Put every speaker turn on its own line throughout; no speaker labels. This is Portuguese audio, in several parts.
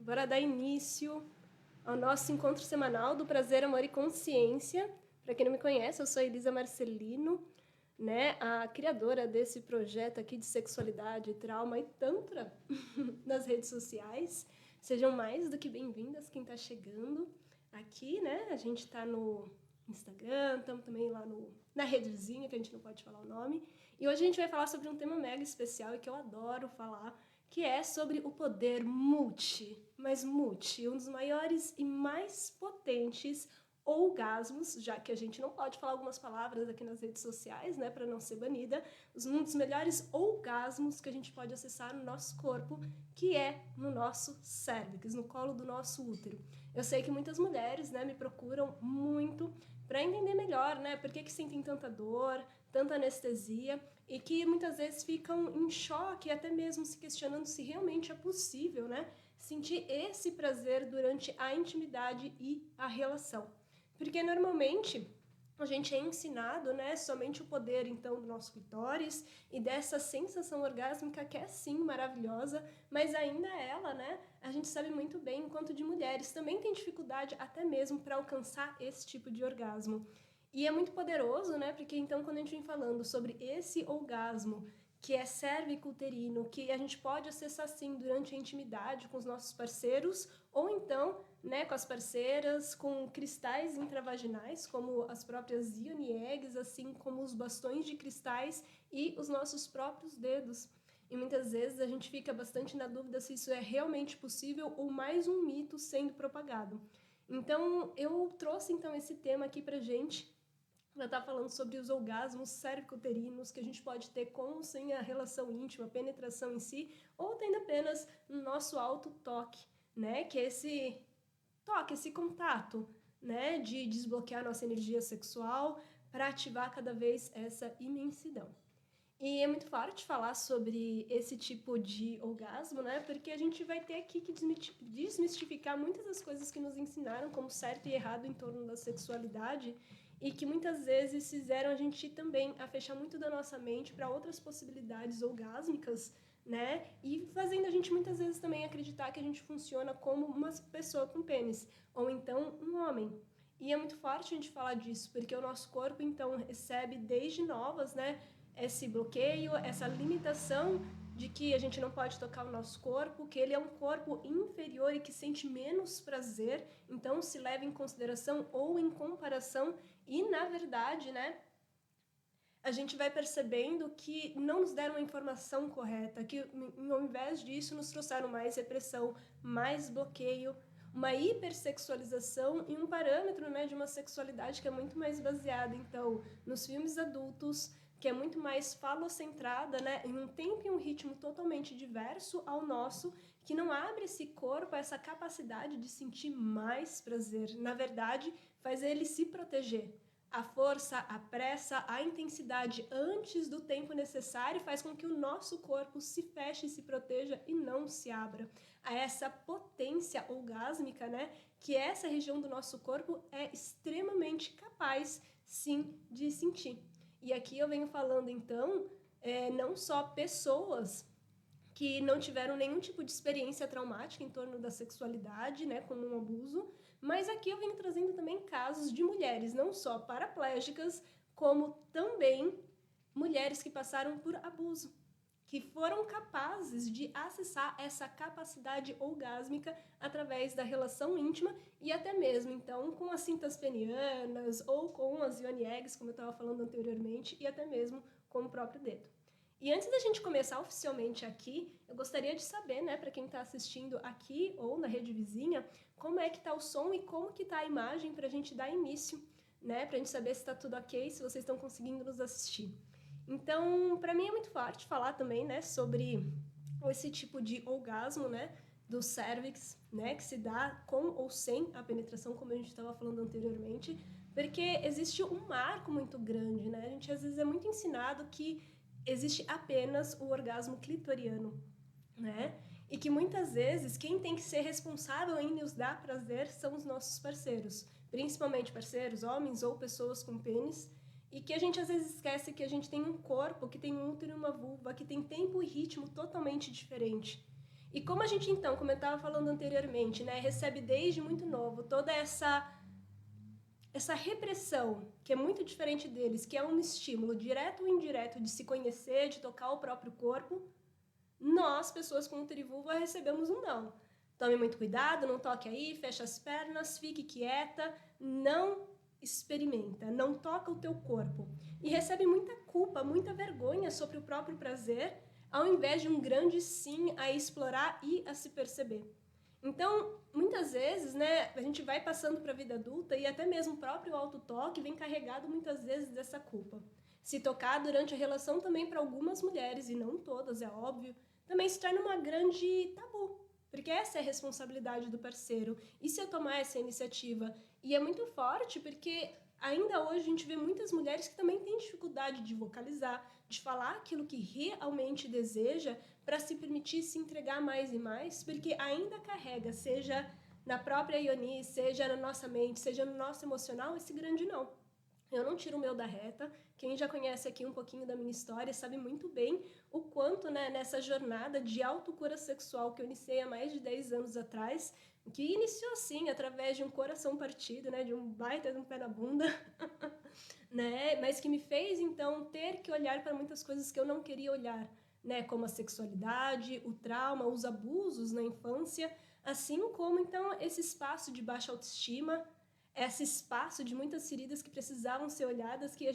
Bora dar início ao nosso encontro semanal do Prazer, Amor e Consciência. Para quem não me conhece, eu sou a Elisa Marcelino, né, a criadora desse projeto aqui de sexualidade, trauma e tantra nas redes sociais. Sejam mais do que bem-vindas quem está chegando aqui, né? A gente está no Instagram, estamos também lá na redezinha, que a gente não pode falar o nome. E hoje a gente vai falar sobre um tema mega especial e que eu adoro falar, que é sobre o poder um dos maiores e mais potentes orgasmos, já que a gente não pode falar algumas palavras aqui nas redes sociais, né, para não ser banida, um dos melhores orgasmos que a gente pode acessar no nosso corpo, que é no nosso cérvix, no colo do nosso útero. Eu sei que muitas mulheres, né, me procuram muito para entender melhor, né, por que sentem tanta dor, tanta anestesia, e que muitas vezes ficam em choque, até mesmo se questionando se realmente é possível, né, sentir esse prazer durante a intimidade e a relação. Porque normalmente a gente é ensinado, né, somente o poder, então, do nosso clitóris e dessa sensação orgásmica que é, sim, maravilhosa, mas ainda ela, né, a gente sabe muito bem, enquanto de mulheres também tem dificuldade até mesmo para alcançar esse tipo de orgasmo. E é muito poderoso, né, porque então quando a gente vem falando sobre esse orgasmo, que é cervicuterino, que a gente pode acessar sim durante a intimidade com os nossos parceiros, ou então, né, com as parceiras, com cristais intravaginais, como as próprias Yoni Eggs, assim como os bastões de cristais e os nossos próprios dedos. E muitas vezes a gente fica bastante na dúvida se isso é realmente possível ou mais um mito sendo propagado. Então, eu trouxe então esse tema aqui pra gente, ela está falando sobre os orgasmos cervicuterinos que a gente pode ter com ou sem a relação íntima, a penetração em si, ou tendo apenas no nosso auto-toque, né? Que é esse toque, esse contato, né? De desbloquear nossa energia sexual para ativar cada vez essa imensidão. E é muito forte falar sobre esse tipo de orgasmo, né? Porque a gente vai ter aqui que desmistificar muitas das coisas que nos ensinaram como certo e errado em torno da sexualidade e que muitas vezes fizeram a gente também a fechar muito da nossa mente para outras possibilidades orgásmicas, né? E fazendo a gente muitas vezes também acreditar que a gente funciona como uma pessoa com pênis, ou então um homem. E é muito forte a gente falar disso, porque o nosso corpo, então, recebe desde novas, né? Esse bloqueio, essa limitação de que a gente não pode tocar o nosso corpo, que ele é um corpo inferior e que sente menos prazer, então se leva em consideração ou em comparação e, na verdade, né, a gente vai percebendo que não nos deram a informação correta, que ao invés disso nos trouxeram mais repressão, mais bloqueio, uma hipersexualização e um parâmetro, né, de uma sexualidade que é muito mais baseada, então, nos filmes adultos, que é muito mais falocentrada, né, em um tempo e um ritmo totalmente diverso ao nosso, que não abre esse corpo a essa capacidade de sentir mais prazer. Na verdade, faz ele se proteger. A força, a pressa, a intensidade antes do tempo necessário faz com que o nosso corpo se feche e se proteja e não se abra a essa potência orgásmica, né? Que essa região do nosso corpo é extremamente capaz, sim, de sentir. E aqui eu venho falando, então, não só pessoas que não tiveram nenhum tipo de experiência traumática em torno da sexualidade, né, como um abuso, mas aqui eu venho trazendo também casos de mulheres, não só paraplégicas, como também mulheres que passaram por abuso, que foram capazes de acessar essa capacidade orgásmica através da relação íntima e até mesmo, então, com as cintas penianas ou com as Yoni Eggs, como eu estava falando anteriormente, e até mesmo com o próprio dedo. E antes da gente começar oficialmente aqui, eu gostaria de saber, né, para quem está assistindo aqui ou na rede vizinha, como é que está o som e como que está a imagem para a gente dar início, né, para a gente saber se está tudo ok, se vocês estão conseguindo nos assistir. Então, para mim é muito forte falar também, né, sobre esse tipo de orgasmo, né, do cérvix, né, que se dá com ou sem a penetração, como a gente estava falando anteriormente, porque existe um marco muito grande, né? A gente às vezes é muito ensinado que existe apenas o orgasmo clitoriano, né? E que muitas vezes quem tem que ser responsável em nos dar prazer são os nossos parceiros, principalmente parceiros, homens ou pessoas com pênis, e que a gente às vezes esquece que a gente tem um corpo, que tem um útero e uma vulva, que tem tempo e ritmo totalmente diferente. E como a gente, então, como eu estava falando anteriormente, né, recebe desde muito novo toda essa repressão, que é muito diferente deles, que é um estímulo direto ou indireto de se conhecer, de tocar o próprio corpo, nós, pessoas com útero e vulva, recebemos um não. Tome muito cuidado, não toque aí, feche as pernas, fique quieta, não experimenta, não toca o teu corpo. E recebe muita culpa, muita vergonha sobre o próprio prazer, ao invés de um grande sim a explorar e a se perceber. Então, muitas vezes, né, a gente vai passando para a vida adulta e até mesmo o próprio autotoque vem carregado muitas vezes dessa culpa. Se tocar durante a relação também para algumas mulheres, e não todas, é óbvio, também se torna uma grande tabu, porque essa é a responsabilidade do parceiro. E se eu tomar essa iniciativa? E é muito forte porque ainda hoje a gente vê muitas mulheres que também têm dificuldade de vocalizar, de falar aquilo que realmente deseja para se permitir se entregar mais e mais, porque ainda carrega, seja na própria Ioni, seja na nossa mente, seja no nosso emocional, esse grande não. Eu não tiro o meu da reta. Quem já conhece aqui um pouquinho da minha história sabe muito bem o quanto, né, nessa jornada de autocura sexual que eu iniciei há mais de 10 anos atrás, que iniciou assim, através de um coração partido, né, de um baita de um pé na bunda, né, mas que me fez, então, ter que olhar para muitas coisas que eu não queria olhar, né, como a sexualidade, o trauma, os abusos na infância, assim como, então, esse espaço de baixa autoestima, esse espaço de muitas feridas que precisavam ser olhadas, que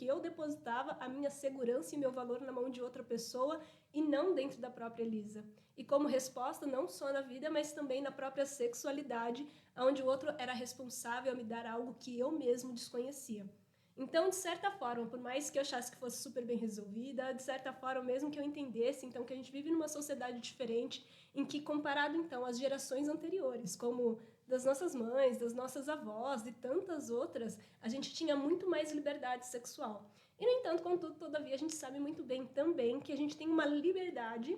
eu depositava a minha segurança e meu valor na mão de outra pessoa e não dentro da própria Elisa. E como resposta, não só na vida, mas também na própria sexualidade, onde o outro era responsável a me dar algo que eu mesmo desconhecia. Então, de certa forma, por mais que eu achasse que fosse super bem resolvida, de certa forma, mesmo que eu entendesse, então, que a gente vive numa sociedade diferente, em que, comparado, então, às gerações anteriores, como das nossas mães, das nossas avós e tantas outras, a gente tinha muito mais liberdade sexual. E, no entanto, contudo, todavia, a gente sabe muito bem também que a gente tem uma liberdade,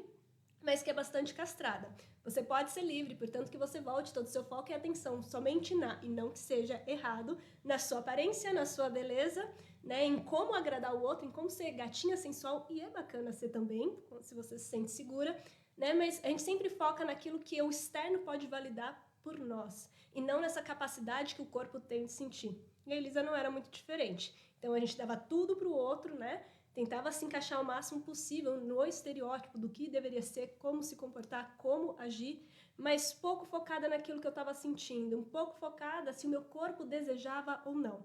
mas que é bastante castrada. Você pode ser livre, portanto que você volte todo o seu foco e atenção somente e não que seja errado, na sua aparência, na sua beleza, né, em como agradar o outro, em como ser gatinha sensual, e é bacana ser também, se você se sente segura, né, mas a gente sempre foca naquilo que o externo pode validar por nós, e não nessa capacidade que o corpo tem de sentir. E a Elisa não era muito diferente. Então a gente dava tudo pro outro, né, tentava se encaixar o máximo possível no estereótipo do que deveria ser, como se comportar, como agir, mas pouco focada naquilo que eu estava sentindo, um pouco focada se o meu corpo desejava ou não.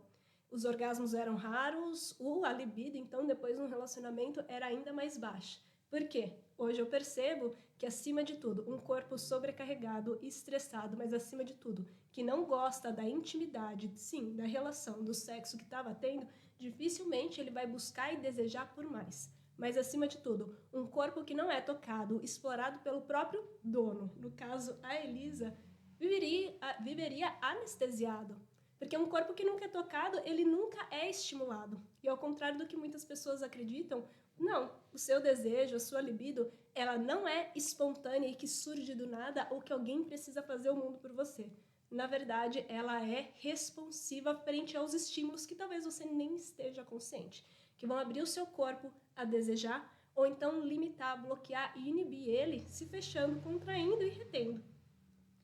Os orgasmos eram raros, a libido, então, depois de um relacionamento, era ainda mais baixa. Por quê? Hoje eu percebo que, acima de tudo, um corpo sobrecarregado, estressado, mas acima de tudo, que não gosta da intimidade, sim, da relação, do sexo que estava tendo, dificilmente ele vai buscar e desejar por mais. Mas, acima de tudo, um corpo que não é tocado, explorado pelo próprio dono, no caso a Elisa, viveria anestesiado. Porque um corpo que nunca é tocado, ele nunca é estimulado. E ao contrário do que muitas pessoas acreditam, não, o seu desejo, a sua libido, ela não é espontânea e que surge do nada ou que alguém precisa fazer o mundo por você. Na verdade, ela é responsiva frente aos estímulos que talvez você nem esteja consciente, que vão abrir o seu corpo a desejar ou então limitar, bloquear e inibir ele, se fechando, contraindo e retendo.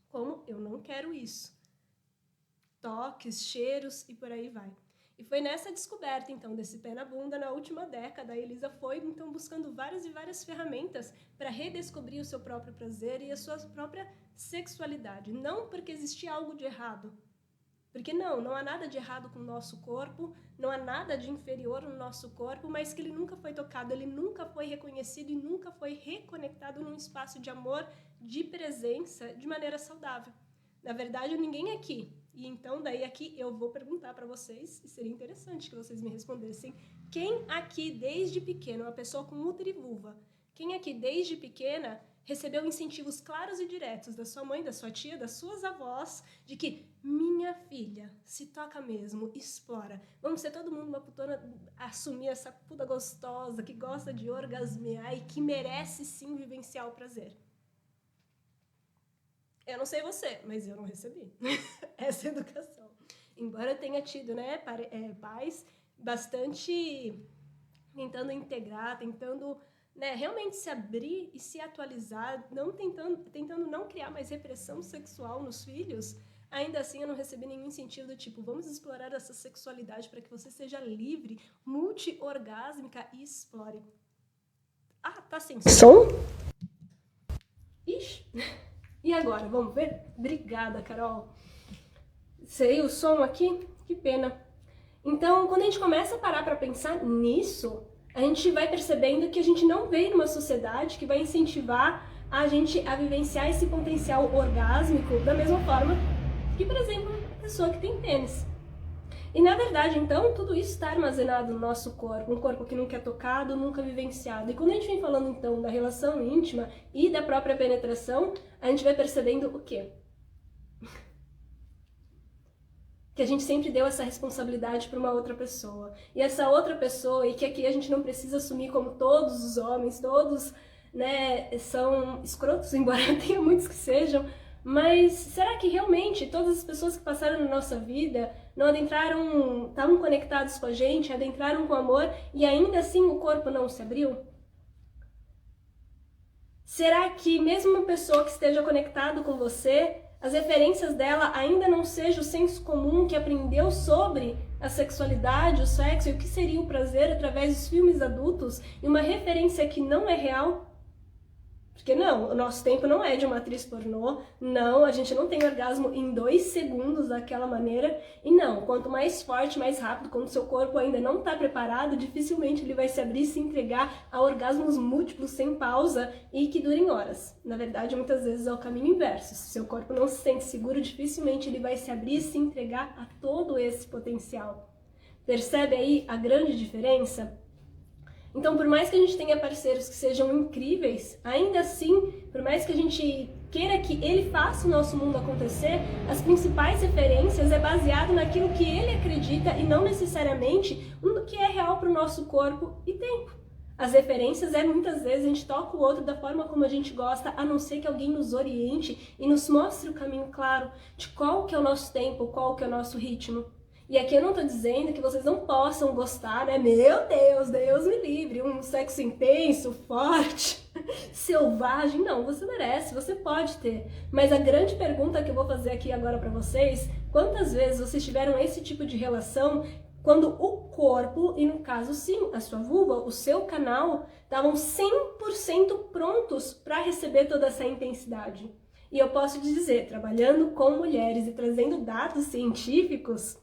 Como eu não quero isso. Toques, cheiros e por aí vai. E foi nessa descoberta, então, desse pé na bunda, na última década, a Elisa foi, então, buscando várias e várias ferramentas para redescobrir o seu próprio prazer e a sua própria sexualidade. Não porque existia algo de errado. Porque não há nada de errado com o nosso corpo, não há nada de inferior no nosso corpo, mas que ele nunca foi tocado, ele nunca foi reconhecido e nunca foi reconectado num espaço de amor, de presença, de maneira saudável. Na verdade, ninguém aqui. E então, daí aqui eu vou perguntar para vocês, e seria interessante que vocês me respondessem, quem aqui desde pequena, uma pessoa com útero e vulva, quem aqui desde pequena recebeu incentivos claros e diretos da sua mãe, da sua tia, das suas avós, de que minha filha, se toca mesmo, explora. Vamos ser todo mundo uma putona, assumir essa puta gostosa, que gosta de orgasmear e que merece sim vivenciar o prazer. Eu não sei você, mas eu não recebi essa educação. Embora eu tenha tido, né, pais bastante tentando integrar, tentando né, realmente se abrir e se atualizar, não tentando não criar mais repressão sexual nos filhos, ainda assim eu não recebi nenhum incentivo do tipo, vamos explorar essa sexualidade para que você seja livre, multi-orgásmica e explore. Ah, tá sem som? Ixi. E agora, vamos ver? Obrigada, Carol. Saiu o som aqui? Que pena. Então, quando a gente começa a parar para pensar nisso, a gente vai percebendo que a gente não veio numa sociedade que vai incentivar a gente a vivenciar esse potencial orgásmico da mesma forma que, por exemplo, uma pessoa que tem pênis. E na verdade, então, tudo isso está armazenado no nosso corpo, um corpo que nunca é tocado, nunca vivenciado. E quando a gente vem falando, então, da relação íntima e da própria penetração, a gente vai percebendo o quê? Que a gente sempre deu essa responsabilidade para uma outra pessoa. E essa outra pessoa, e que aqui a gente não precisa assumir como todos os homens, todos, né, são escrotos, embora tenha muitos que sejam, mas será que realmente todas as pessoas que passaram na nossa vida não adentraram, estavam conectados com a gente, adentraram com amor e ainda assim o corpo não se abriu? Será que mesmo uma pessoa que esteja conectada com você, as referências dela ainda não seja o senso comum que aprendeu sobre a sexualidade, o sexo e o que seria o prazer através dos filmes adultos e uma referência que não é real? Porque não, o nosso tempo não é de uma atriz pornô, não, a gente não tem orgasmo em 2 segundos daquela maneira, e não, quanto mais forte, mais rápido, quando o seu corpo ainda não está preparado, dificilmente ele vai se abrir e se entregar a orgasmos múltiplos, sem pausa, e que durem horas. Na verdade, muitas vezes é o caminho inverso, se o seu corpo não se sente seguro, dificilmente ele vai se abrir e se entregar a todo esse potencial. Percebe aí a grande diferença? Então, por mais que a gente tenha parceiros que sejam incríveis, ainda assim, por mais que a gente queira que ele faça o nosso mundo acontecer, as principais referências é baseado naquilo que ele acredita e não necessariamente no que é real para o nosso corpo e tempo. As referências muitas vezes a gente toca o outro da forma como a gente gosta, a não ser que alguém nos oriente e nos mostre o caminho claro de qual que é o nosso tempo, qual que é o nosso ritmo. E aqui eu não tô dizendo que vocês não possam gostar, né? Meu Deus, Deus me livre, um sexo intenso, forte, selvagem. Não, você merece, você pode ter. Mas a grande pergunta que eu vou fazer aqui agora pra vocês, quantas vezes vocês tiveram esse tipo de relação quando o corpo, e no caso sim, a sua vulva, o seu canal, estavam 100% prontos para receber toda essa intensidade? E eu posso te dizer, trabalhando com mulheres e trazendo dados científicos,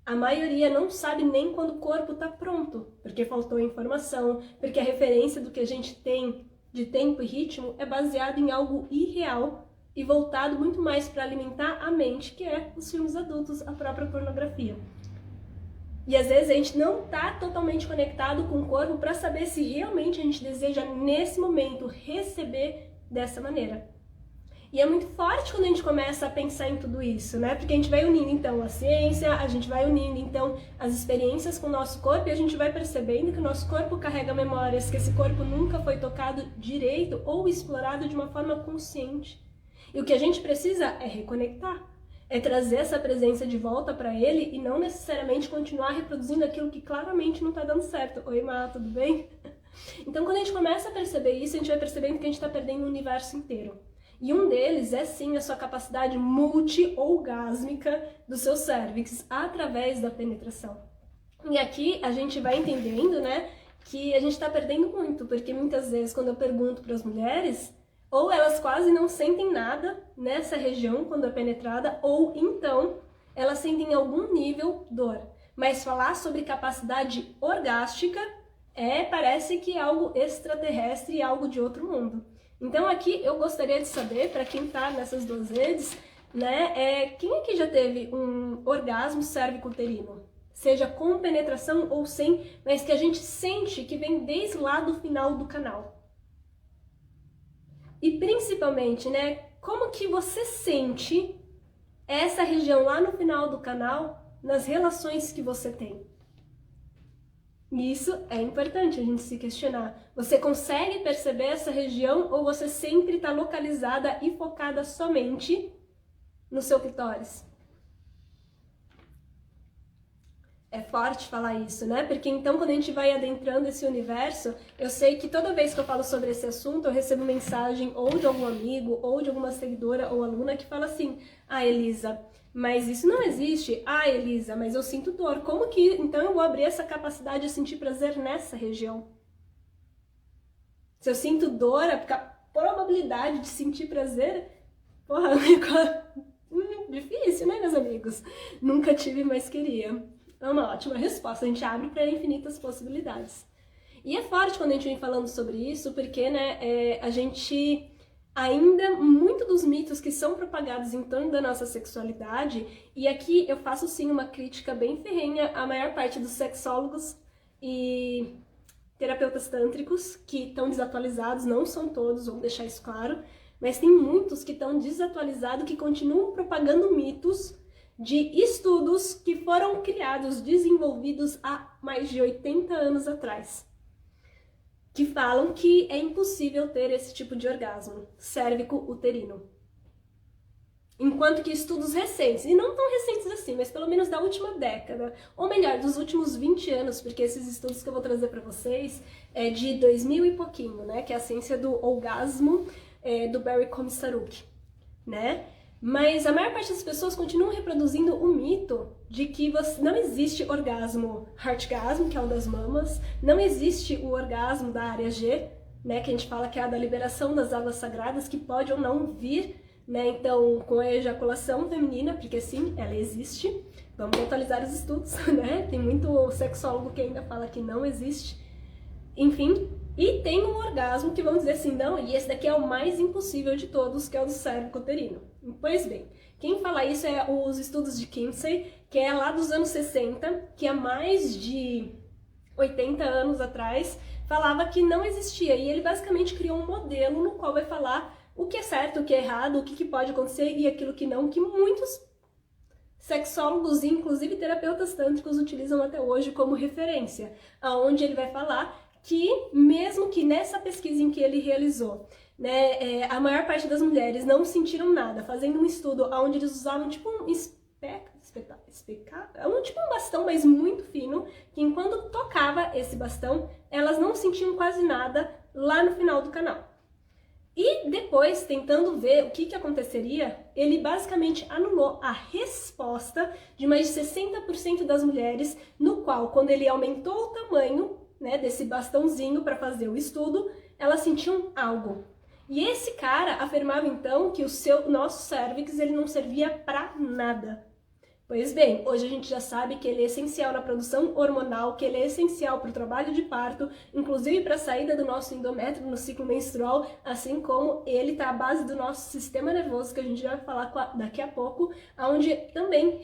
a maioria não sabe nem quando o corpo está pronto, porque faltou informação, porque a referência do que a gente tem de tempo e ritmo é baseado em algo irreal e voltado muito mais para alimentar a mente, que é os filmes adultos, a própria pornografia. E às vezes a gente não está totalmente conectado com o corpo para saber se realmente a gente deseja, nesse momento, receber dessa maneira. E é muito forte quando a gente começa a pensar em tudo isso, né? Porque a gente vai unindo, então, a ciência, a gente vai unindo, então, as experiências com o nosso corpo e a gente vai percebendo que o nosso corpo carrega memórias, que esse corpo nunca foi tocado direito ou explorado de uma forma consciente. E o que a gente precisa é reconectar, é trazer essa presença de volta para ele e não necessariamente continuar reproduzindo aquilo que claramente não está dando certo. Oi, Má, tudo bem? Então, quando a gente começa a perceber isso, a gente vai percebendo que a gente está perdendo o universo inteiro. E um deles é sim a sua capacidade multi-orgásmica do seu cérvix através da penetração. E aqui a gente vai entendendo, né, que a gente está perdendo muito, porque muitas vezes quando eu pergunto para as mulheres, ou elas quase não sentem nada nessa região quando é penetrada, ou então elas sentem algum nível dor. Mas falar sobre capacidade orgástica parece que é algo extraterrestre e algo de outro mundo. Então aqui eu gostaria de saber, para quem está nessas 2 redes, né, quem aqui já teve um orgasmo cervicuterino? Seja com penetração ou sem, mas que a gente sente que vem desde lá do final do canal. E principalmente, né, como que você sente essa região lá no final do canal nas relações que você tem? E isso é importante a gente se questionar. Você consegue perceber essa região ou você sempre está localizada e focada somente no seu clitóris? É forte falar isso, né? Porque então quando a gente vai adentrando esse universo, eu sei que toda vez que eu falo sobre esse assunto, eu recebo mensagem ou de algum amigo, ou de alguma seguidora ou aluna que fala assim: ah, Elisa, mas isso não existe. Ah, Elisa, mas eu sinto dor. Como que então eu vou abrir essa capacidade de sentir prazer nessa região? Se eu sinto dor, a probabilidade de sentir prazer, porra, difícil, né, meus amigos? Nunca tive, mas queria. É uma ótima resposta, a gente abre para infinitas possibilidades. E é forte quando a gente vem falando sobre isso, porque, né, a gente ainda, muito dos mitos que são propagados em torno da nossa sexualidade, e aqui eu faço sim uma crítica bem ferrenha à maior parte dos sexólogos e terapeutas tântricos que estão desatualizados, não são todos, vamos deixar isso claro, mas tem muitos que estão desatualizados, que continuam propagando mitos de estudos que foram criados, desenvolvidos há mais de 80 anos atrás, que falam que é impossível ter esse tipo de orgasmo cérvico-uterino. Enquanto que estudos recentes, e não tão recentes assim, mas pelo menos da última década, ou melhor, dos últimos 20 anos, porque esses estudos que eu vou trazer para vocês é de 2000 e pouquinho, né, que é a ciência do orgasmo do Barry Komisaruk, né? Mas a maior parte das pessoas continuam reproduzindo o mito de que não existe orgasmo heartgasm, que é o das mamas, não existe o orgasmo da área G, né, que a gente fala que é a da liberação das águas sagradas, que pode ou não vir, né, então, com a ejaculação feminina, porque sim, ela existe. Vamos atualizar os estudos, né? Tem muito sexólogo que ainda fala que não existe. Enfim, e tem um orgasmo que vamos dizer assim, não, e esse daqui é o mais impossível de todos, que é o do cérvico-uterino. Pois bem, quem fala isso é os estudos de Kinsey, que é lá dos anos 60, que há mais de 80 anos atrás falava que não existia, e ele basicamente criou um modelo no qual vai falar o que é certo, o que é errado, o que pode acontecer e aquilo que não, que muitos sexólogos e inclusive terapeutas tântricos utilizam até hoje como referência, aonde ele vai falar que mesmo que nessa pesquisa em que ele realizou, né, a maior parte das mulheres não sentiram nada, fazendo um estudo onde eles usavam tipo um tipo um bastão, mas muito fino, que enquanto tocava esse bastão, elas não sentiam quase nada lá no final do canal. E depois, tentando ver o que aconteceria, ele basicamente anulou a resposta de mais de 60% das mulheres, no qual, quando ele aumentou o tamanho, né, desse bastãozinho para fazer o estudo, elas sentiam algo. E esse cara afirmava então que o nosso cérvix ele não servia para nada. Pois bem, hoje a gente já sabe que ele é essencial na produção hormonal, que ele é essencial para o trabalho de parto, inclusive para a saída do nosso endométrio no ciclo menstrual, assim como ele está à base do nosso sistema nervoso, que a gente vai falar daqui a pouco, onde também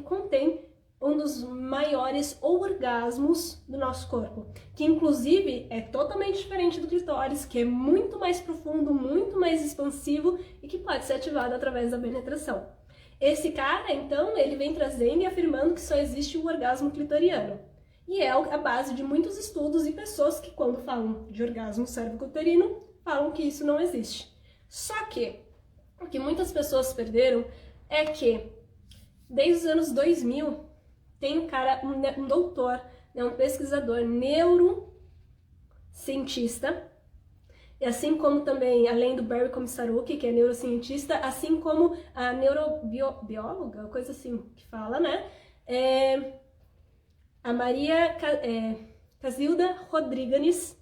contém um dos maiores orgasmos do nosso corpo, que inclusive é totalmente diferente do clitóris, que é muito mais profundo, muito mais expansivo e que pode ser ativado através da penetração. Esse cara, então, ele vem trazendo e afirmando que só existe o orgasmo clitoriano. E é a base de muitos estudos e pessoas que, quando falam de orgasmo cérvico-uterino, falam que isso não existe. Só que, o que muitas pessoas perderam é que, desde os anos 2000, tem um cara, um doutor, né, um pesquisador neurocientista, e assim como também, além do Barry Komisaruk, que é neurocientista, assim como a neurobióloga, coisa assim que fala, né? A Maria Casilda Rodrigues,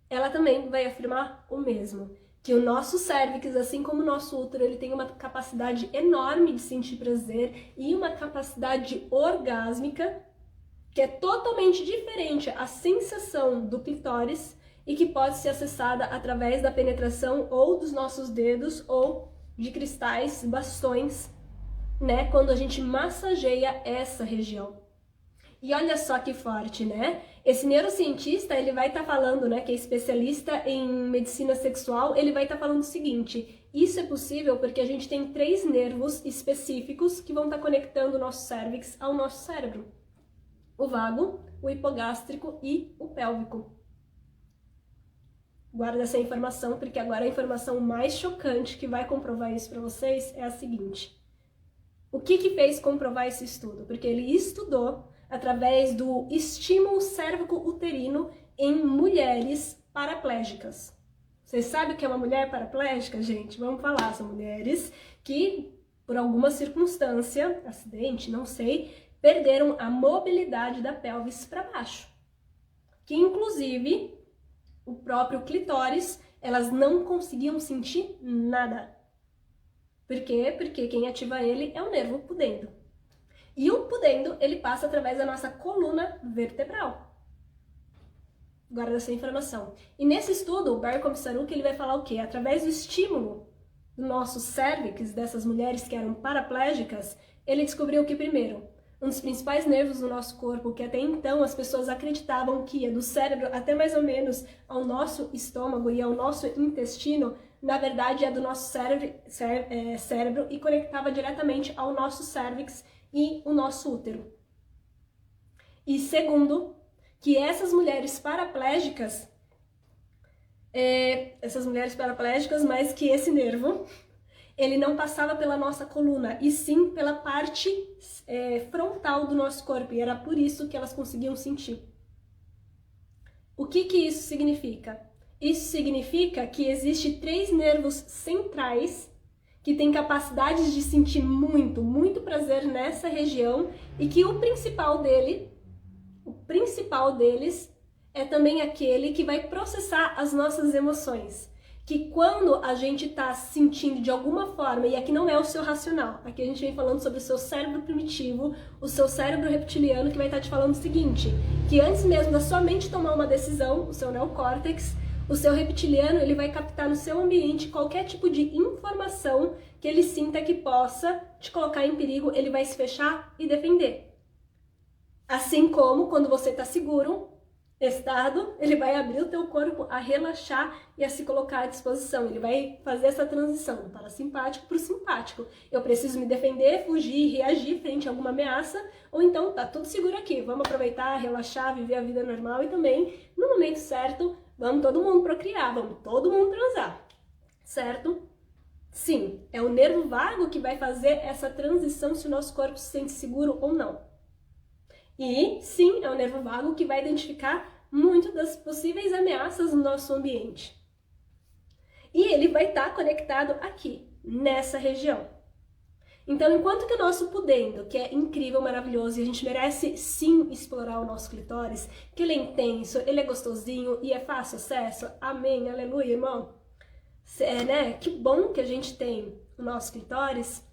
ela também vai afirmar o mesmo. Que o nosso cérvix, assim como o nosso útero, ele tem uma capacidade enorme de sentir prazer e uma capacidade orgásmica que é totalmente diferente à sensação do clitóris, e que pode ser acessada através da penetração ou dos nossos dedos ou de cristais, bastões, né, quando a gente massageia essa região. E olha só que forte, né? Esse neurocientista, ele vai estar falando, né, que é especialista em medicina sexual, ele vai estar falando o seguinte: isso é possível porque a gente tem 3 nervos específicos que vão estar conectando o nosso cérvix ao nosso cérebro. O vago, o hipogástrico e o pélvico. Guarda essa informação, porque agora a informação mais chocante que vai comprovar isso para vocês é a seguinte. O que fez comprovar esse estudo? Porque ele estudou através do estímulo cérvico-uterino em mulheres paraplégicas. Vocês sabem o que é uma mulher paraplégica, gente? Vamos falar, são mulheres que, por alguma circunstância, acidente, não sei, perderam a mobilidade da pelvis para baixo. Que, inclusive, o próprio clitóris, elas não conseguiam sentir nada. Por quê? Porque quem ativa ele é o nervo pudendo. E o pudendo, ele passa através da nossa coluna vertebral. Guarda essa informação. E nesse estudo, o Barry Komisaruk, ele vai falar o quê? Através do estímulo do nosso cérvix, dessas mulheres que eram paraplégicas, ele descobriu que, primeiro, um dos principais nervos do nosso corpo, que até então as pessoas acreditavam que ia do cérebro até mais ou menos ao nosso estômago e ao nosso intestino, na verdade é do nosso cérebro e conectava diretamente ao nosso cérvix e o nosso útero. E segundo, que essas mulheres paraplégicas, mas que esse nervo, ele não passava pela nossa coluna, e sim pela parte frontal do nosso corpo, e era por isso que elas conseguiam sentir. O que isso significa? Isso significa que existem 3 nervos centrais que têm capacidades de sentir muito, muito prazer nessa região, e que o principal deles é também aquele que vai processar as nossas emoções. Que quando a gente está se sentindo de alguma forma, e aqui não é o seu racional, aqui a gente vem falando sobre o seu cérebro primitivo, o seu cérebro reptiliano, que vai estar te falando o seguinte, que antes mesmo da sua mente tomar uma decisão, o seu neocórtex, o seu reptiliano, ele vai captar no seu ambiente qualquer tipo de informação que ele sinta que possa te colocar em perigo, ele vai se fechar e defender. Assim como quando você está seguro, estado, ele vai abrir o teu corpo a relaxar e a se colocar à disposição. Ele vai fazer essa transição do parasimpático para o simpático. Eu preciso me defender, fugir, reagir frente a alguma ameaça, ou então tá tudo seguro aqui, vamos aproveitar, relaxar, viver a vida normal e também, no momento certo, vamos todo mundo procriar, vamos todo mundo transar, certo? Sim, é o nervo vago que vai fazer essa transição se o nosso corpo se sente seguro ou não. E, sim, é o nervo vago que vai identificar muito das possíveis ameaças no nosso ambiente. E ele vai estar conectado aqui, nessa região. Então, enquanto que o nosso pudendo, que é incrível, maravilhoso, e a gente merece, sim, explorar o nosso clitóris, que ele é intenso, ele é gostosinho e é fácil acesso, amém, aleluia, irmão. Né? Que bom que a gente tem o nosso clitóris,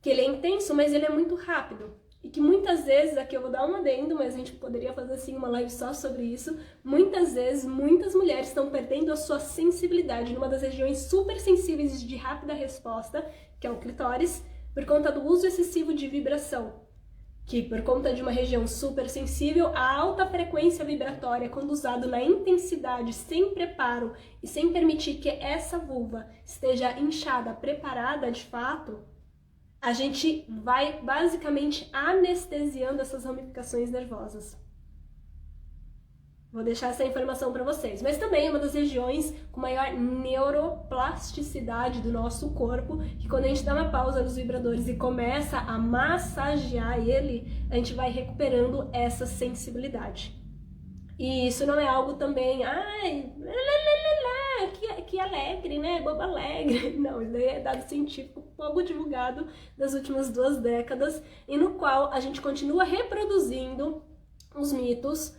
que ele é intenso, mas ele é muito rápido. E que muitas vezes, aqui eu vou dar um adendo, mas a gente poderia fazer assim uma live só sobre isso, muitas vezes, muitas mulheres estão perdendo a sua sensibilidade numa das regiões super sensíveis de rápida resposta, que é o clitóris, por conta do uso excessivo de vibração. Que por conta de uma região super sensível, a alta frequência vibratória, quando usado na intensidade, sem preparo e sem permitir que essa vulva esteja inchada, preparada de fato, a gente vai basicamente anestesiando essas ramificações nervosas. Vou deixar essa informação para vocês. Mas também é uma das regiões com maior neuroplasticidade do nosso corpo, que quando a gente dá uma pausa nos vibradores e começa a massagear ele, a gente vai recuperando essa sensibilidade. E isso não é algo também, ai, que alegre, né? Boba alegre. Não, isso daí é dado científico pouco divulgado das últimas 2 décadas, e no qual a gente continua reproduzindo os mitos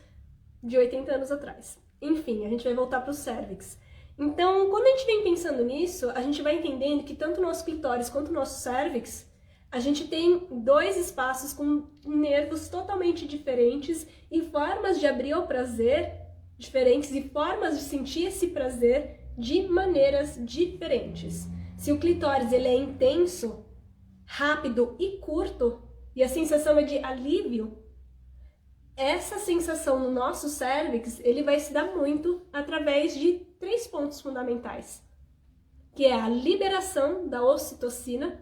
de 80 anos atrás. Enfim, a gente vai voltar para o cérvix. Então, quando a gente vem pensando nisso, a gente vai entendendo que tanto o nosso clitóris quanto o nosso cérvix, a gente tem 2 espaços com nervos totalmente diferentes e formas de abrir ao prazer diferentes e formas de sentir esse prazer de maneiras diferentes. Se o clitóris ele é intenso, rápido e curto, e a sensação é de alívio, essa sensação no nosso cérvix, ele vai se dar muito através de 3 pontos fundamentais, que é a liberação da ocitocina.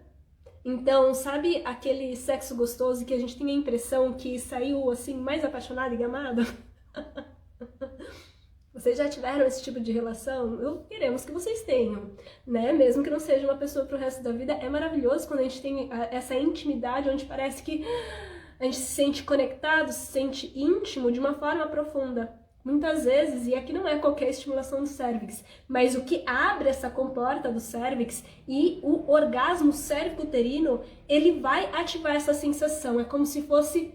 Então, sabe aquele sexo gostoso que a gente tem a impressão que saiu assim mais apaixonado e gamado? Vocês já tiveram esse tipo de relação? Queremos que vocês tenham, né? Mesmo que não seja uma pessoa pro resto da vida, é maravilhoso quando a gente tem essa intimidade onde parece que A gente se sente conectado, se sente íntimo de uma forma profunda. Muitas vezes, e aqui não é qualquer estimulação do cérvix, mas o que abre essa comporta do cérvix e o orgasmo cérvico-uterino, ele vai ativar essa sensação. É como se fosse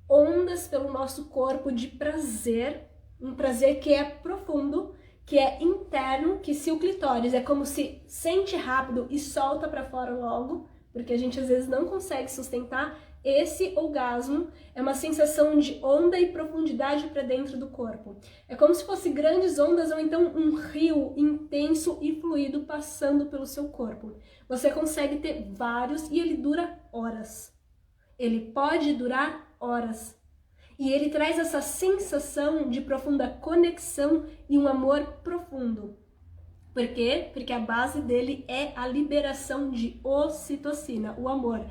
ondas pelo nosso corpo de prazer, um prazer que é profundo, que é interno, que se o clitóris é como se sente rápido e solta para fora logo, porque a gente às vezes não consegue sustentar, esse orgasmo é uma sensação de onda e profundidade para dentro do corpo. É como se fosse grandes ondas ou então um rio intenso e fluido passando pelo seu corpo. Você consegue ter vários e ele dura horas. Ele pode durar horas. E ele traz essa sensação de profunda conexão e um amor profundo. Por quê? Porque a base dele é a liberação de ocitocina, o amor.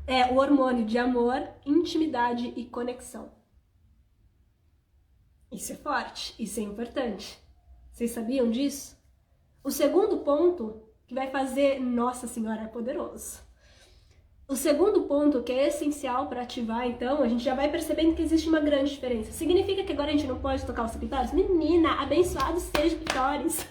É o hormônio de amor, intimidade e conexão. Isso é forte, isso é importante. Vocês sabiam disso? O segundo ponto que vai fazer, nossa senhora, é poderoso. O segundo ponto que é essencial para ativar, então, a gente já vai percebendo que existe uma grande diferença. Significa que agora a gente não pode tocar os clitóris? Menina, abençoado seja o clitóris!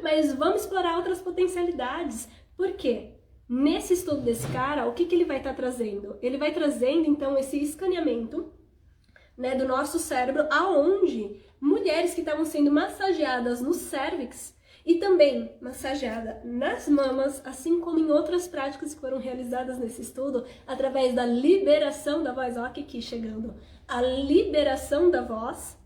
Mas vamos explorar outras potencialidades. Por quê? Nesse estudo desse cara, o que ele vai estar trazendo? Ele vai trazendo, então, esse escaneamento, né, do nosso cérebro, aonde mulheres que estavam sendo massageadas no cérvix e também massageada nas mamas, assim como em outras práticas que foram realizadas nesse estudo, através da liberação da voz, ó, aqui chegando, a liberação da voz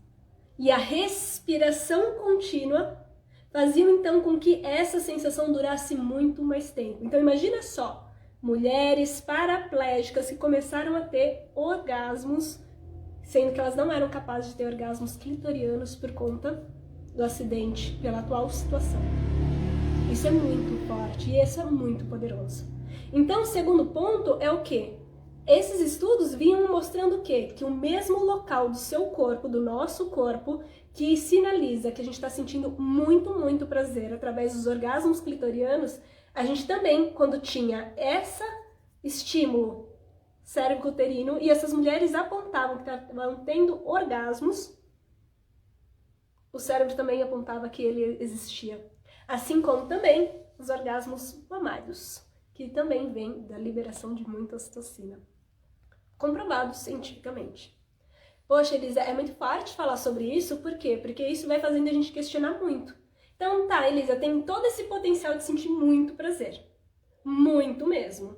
e a respiração contínua, faziam então com que essa sensação durasse muito mais tempo. Então imagina só, mulheres paraplégicas que começaram a ter orgasmos, sendo que elas não eram capazes de ter orgasmos clitorianos por conta do acidente, pela atual situação. Isso é muito forte e isso é muito poderoso. Então o segundo ponto é o quê? Esses estudos vinham mostrando o quê? Que o mesmo local do seu corpo, do nosso corpo, que sinaliza que a gente está sentindo muito prazer através dos orgasmos clitorianos, a gente também, quando tinha esse estímulo cérvico-uterino e essas mulheres apontavam que estavam tendo orgasmos, o cérebro também apontava que ele existia. Assim como também os orgasmos mamários, que também vêm da liberação de muita ocitocina. Comprovado cientificamente. Poxa, Elisa, é muito forte falar sobre isso, por quê? Porque isso vai fazendo a gente questionar muito. Então tá, Elisa, tem todo esse potencial de sentir muito prazer. Muito mesmo.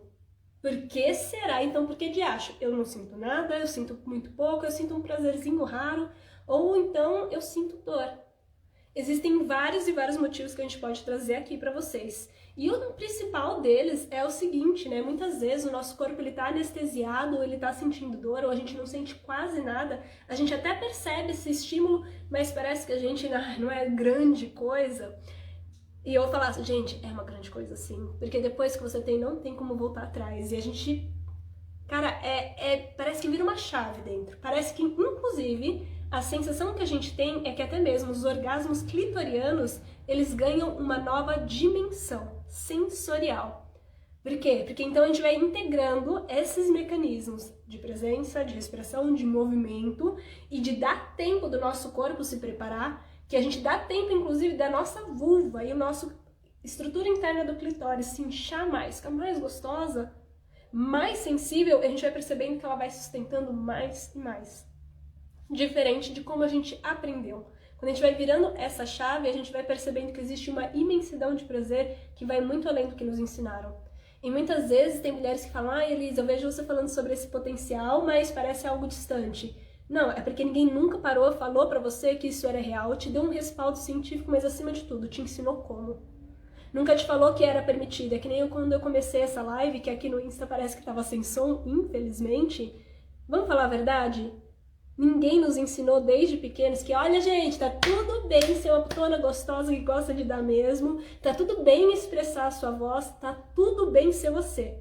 Por que será? Então, por que de acho? Eu não sinto nada, eu sinto muito pouco, eu sinto um prazerzinho raro, ou então eu sinto dor. Existem vários e vários motivos que a gente pode trazer aqui para vocês. E o principal deles é o seguinte, né? Muitas vezes o nosso corpo ele tá anestesiado, ou ele tá sentindo dor, ou a gente não sente quase nada. A gente até percebe esse estímulo, mas parece que a gente não é grande coisa. E eu falar assim, gente, é uma grande coisa sim. Porque depois que você tem, não tem como voltar atrás. E a gente, cara, parece que vira uma chave dentro. Parece que, inclusive, a sensação que a gente tem é que até mesmo os orgasmos clitorianos, eles ganham uma nova dimensão sensorial. Por quê? Porque então a gente vai integrando esses mecanismos de presença, de respiração, de movimento e de dar tempo do nosso corpo se preparar, que a gente dá tempo, inclusive, da nossa vulva e a nossa estrutura interna do clitóris se inchar mais, ficar mais gostosa, mais sensível, a gente vai percebendo que ela vai sustentando mais e mais. Diferente de como a gente aprendeu. Quando a gente vai virando essa chave, a gente vai percebendo que existe uma imensidão de prazer que vai muito além do que nos ensinaram. E muitas vezes tem mulheres que falam, Elisa, eu vejo você falando sobre esse potencial, mas parece algo distante. Não, é porque ninguém nunca falou pra você que isso era real, te deu um respaldo científico, mas acima de tudo, te ensinou como. Nunca te falou que era permitido. É que nem quando eu comecei essa live, que aqui no Insta parece que tava sem som, infelizmente. Vamos falar a verdade? Ninguém nos ensinou desde pequenos que, olha gente, tá tudo bem ser uma putona gostosa que gosta de dar mesmo, tá tudo bem expressar a sua voz, tá tudo bem ser você.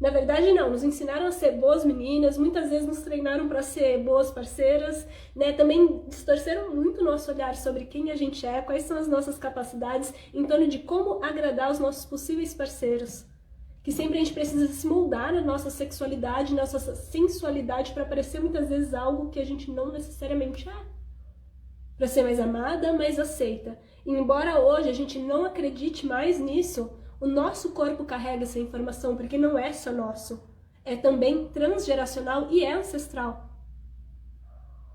Na verdade não, nos ensinaram a ser boas meninas, muitas vezes nos treinaram para ser boas parceiras, né? Também distorceram muito o nosso olhar sobre quem a gente é, quais são as nossas capacidades, em torno de como agradar os nossos possíveis parceiros. que sempre a gente precisa se moldar na nossa sexualidade, na nossa sensualidade para parecer muitas vezes algo que a gente não necessariamente é. Para ser mais amada, mais aceita. E embora hoje a gente não acredite mais nisso, o nosso corpo carrega essa informação, porque não é só nosso. É também transgeracional e é ancestral.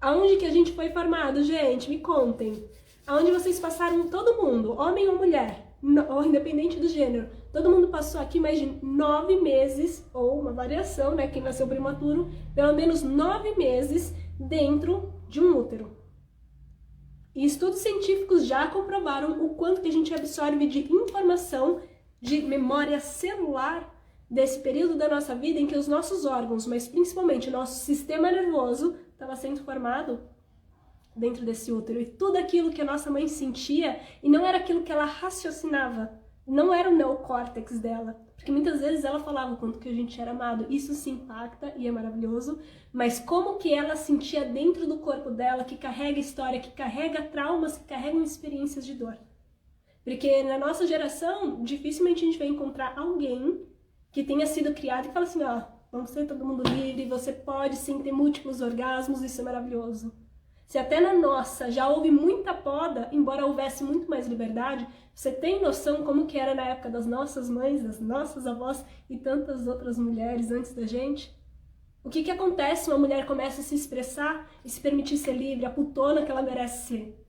Aonde que a gente foi formado, gente? Me contem. Aonde vocês passaram, todo mundo, homem ou mulher, ou independente do gênero, todo mundo passou aqui mais de 9 meses, ou uma variação, né? Quem nasceu prematuro, pelo menos 9 meses dentro de um útero. E estudos científicos já comprovaram o quanto que a gente absorve de informação, de memória celular, desse período da nossa vida em que os nossos órgãos, mas principalmente o nosso sistema nervoso, estava sendo formado dentro desse útero. E tudo aquilo que a nossa mãe sentia, e não era aquilo que ela raciocinava, não era o neocórtex dela. Porque muitas vezes ela falava o quanto que a gente era amado. Isso se impacta e é maravilhoso. Mas como que ela sentia dentro do corpo dela, que carrega história, que carrega traumas, que carregam experiências de dor. Porque na nossa geração, dificilmente a gente vai encontrar alguém que tenha sido criado e fala assim, ó, vamos ser todo mundo livre, você pode sim ter múltiplos orgasmos, isso é maravilhoso. Se até na nossa já houve muita poda, embora houvesse muito mais liberdade, você tem noção como que era na época das nossas mães, das nossas avós e tantas outras mulheres antes da gente? O que acontece se uma mulher começa a se expressar e se permitir ser livre, a putona que ela merece ser?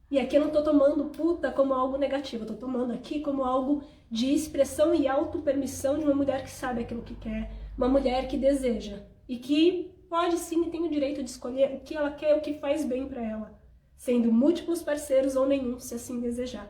E aqui eu não tô tomando puta como algo negativo, eu tô tomando aqui como algo de expressão e autopermissão de uma mulher que sabe aquilo que quer, uma mulher que deseja e que pode sim e tem o direito de escolher o que ela quer, o que faz bem para ela, sendo múltiplos parceiros ou nenhum, se assim desejar.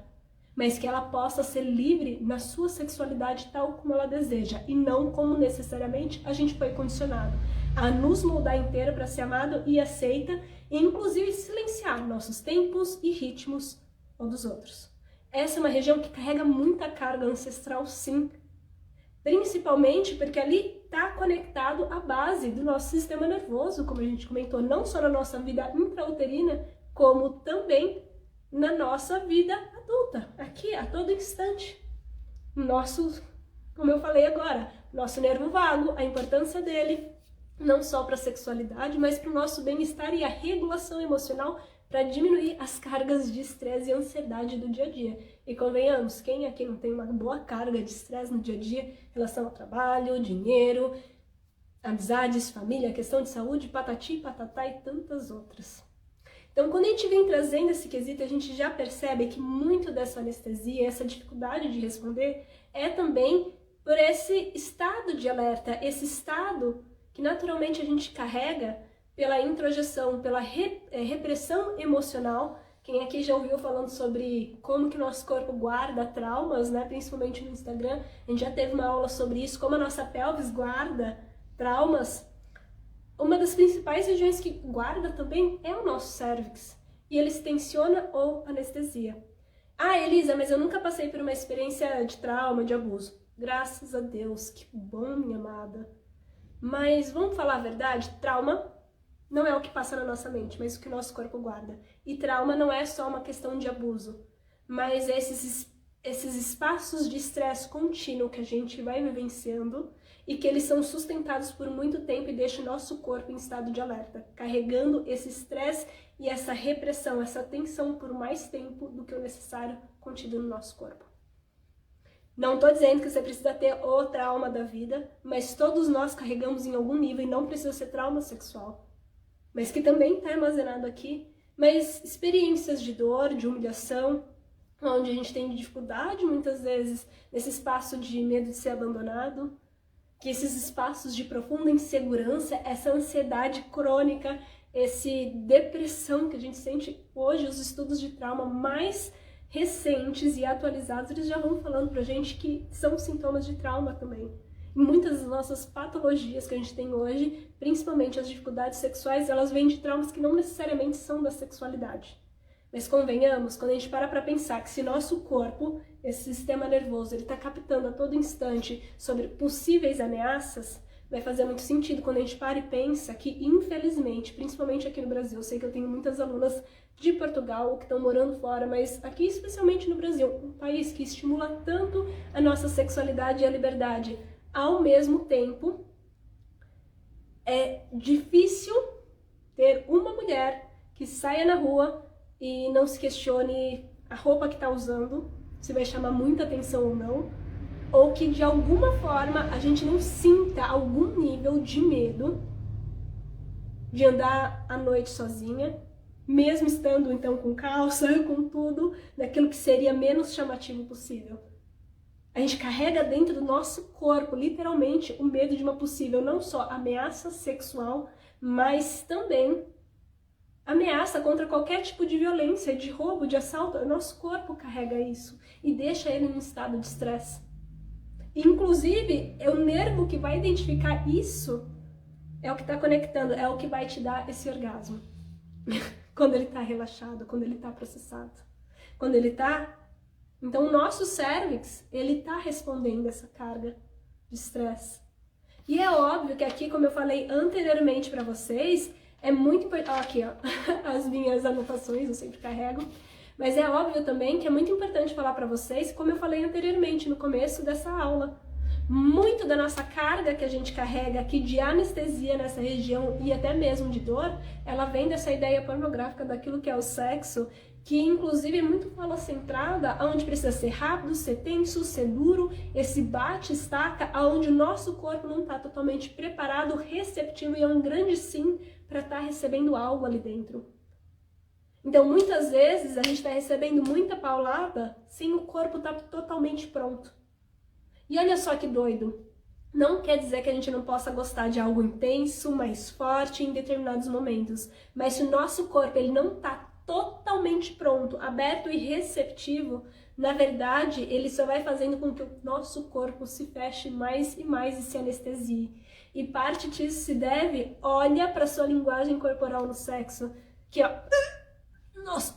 Mas que ela possa ser livre na sua sexualidade tal como ela deseja e não como necessariamente a gente foi condicionado a nos moldar inteira para ser amado e aceita e inclusive silenciar nossos tempos e ritmos ou dos outros. Essa é uma região que carrega muita carga ancestral, sim, principalmente porque ali está conectado à base do nosso sistema nervoso, como a gente comentou, não só na nossa vida intrauterina, como também na nossa vida adulta, aqui a todo instante. Nosso, como eu falei agora, nosso nervo vago, a importância dele, não só para a sexualidade, mas para o nosso bem-estar e a regulação emocional para diminuir as cargas de estresse e ansiedade do dia a dia. E convenhamos, quem aqui não tem uma boa carga de estresse no dia a dia, em relação ao trabalho, dinheiro, amizades, família, questão de saúde, patati, patatá e tantas outras. Então, quando a gente vem trazendo esse quesito, a gente já percebe que muito dessa anestesia, essa dificuldade de responder, é também por esse estado de alerta, esse estado que naturalmente a gente carrega pela introjeção, pela repressão emocional. Quem aqui já ouviu falando sobre como que o nosso corpo guarda traumas, né? Principalmente no Instagram, a gente já teve uma aula sobre isso, como a nossa pelvis guarda traumas. Uma das principais regiões que guarda também é o nosso cérvix, e ele se tensiona ou anestesia. Ah, Elisa, mas eu nunca passei por uma experiência de trauma, de abuso. Graças a Deus, que bom, minha amada. Mas vamos falar a verdade, trauma não é o que passa na nossa mente, mas o que o nosso corpo guarda. E trauma não é só uma questão de abuso, mas esses espaços de estresse contínuo que a gente vai vivenciando e que eles são sustentados por muito tempo e deixam o nosso corpo em estado de alerta, carregando esse estresse e essa repressão, essa tensão por mais tempo do que o necessário contido no nosso corpo. Não estou dizendo que você precisa ter o trauma da vida, mas todos nós carregamos em algum nível e não precisa ser trauma sexual. Mas que também está armazenado aqui, mas experiências de dor, de humilhação, onde a gente tem dificuldade muitas vezes nesse espaço de medo de ser abandonado, que esses espaços de profunda insegurança, essa ansiedade crônica, essa depressão que a gente sente hoje, os estudos de trauma mais recentes e atualizados, eles já vão falando pra gente que são sintomas de trauma também. E muitas das nossas patologias que a gente tem hoje, principalmente as dificuldades sexuais, elas vêm de traumas que não necessariamente são da sexualidade. Mas convenhamos, quando a gente para pra pensar que se nosso corpo, esse sistema nervoso, ele tá captando a todo instante sobre possíveis ameaças, vai fazer muito sentido quando a gente para e pensa que, infelizmente, principalmente aqui no Brasil, eu sei que eu tenho muitas alunas de Portugal que estão morando fora, mas aqui especialmente no Brasil, um país que estimula tanto a nossa sexualidade e a liberdade, ao mesmo tempo, é difícil ter uma mulher que saia na rua e não se questione a roupa que está usando, se vai chamar muita atenção ou não, ou que de alguma forma a gente não sinta algum nível de medo de andar à noite sozinha, mesmo estando então com calça, com tudo, daquilo que seria menos chamativo possível. A gente carrega dentro do nosso corpo, literalmente, o medo de uma possível não só ameaça sexual, mas também ameaça contra qualquer tipo de violência, de roubo, de assalto. O nosso corpo carrega isso e deixa ele em um estado de estresse. Inclusive, é o nervo que vai identificar isso, é o que está conectando, é o que vai te dar esse orgasmo. Quando ele está relaxado, quando ele está processado. Quando ele está... Então, o nosso cérebro, ele está respondendo essa carga de estresse. E é óbvio que aqui, como eu falei anteriormente para vocês, é muito importante... Aqui, ó, as minhas anotações, eu sempre carrego. Mas é óbvio também que é muito importante falar para vocês, como eu falei anteriormente, no começo dessa aula. Muito da nossa carga que a gente carrega aqui de anestesia nessa região e até mesmo de dor, ela vem dessa ideia pornográfica daquilo que é o sexo, que inclusive é muito falocentrada, onde precisa ser rápido, ser tenso, ser duro, esse bate-estaca, onde o nosso corpo não está totalmente preparado, receptivo, e é um grande sim para estar recebendo algo ali dentro. Então, muitas vezes, a gente está recebendo muita paulada sem o corpo estar totalmente pronto. E olha só que doido. Não quer dizer que a gente não possa gostar de algo intenso, mais forte em determinados momentos. Mas se o nosso corpo ele não está totalmente pronto, aberto e receptivo, na verdade, ele só vai fazendo com que o nosso corpo se feche mais e mais e se anestesie. E parte disso se deve, olha para sua linguagem corporal no sexo, que ó... Nossa...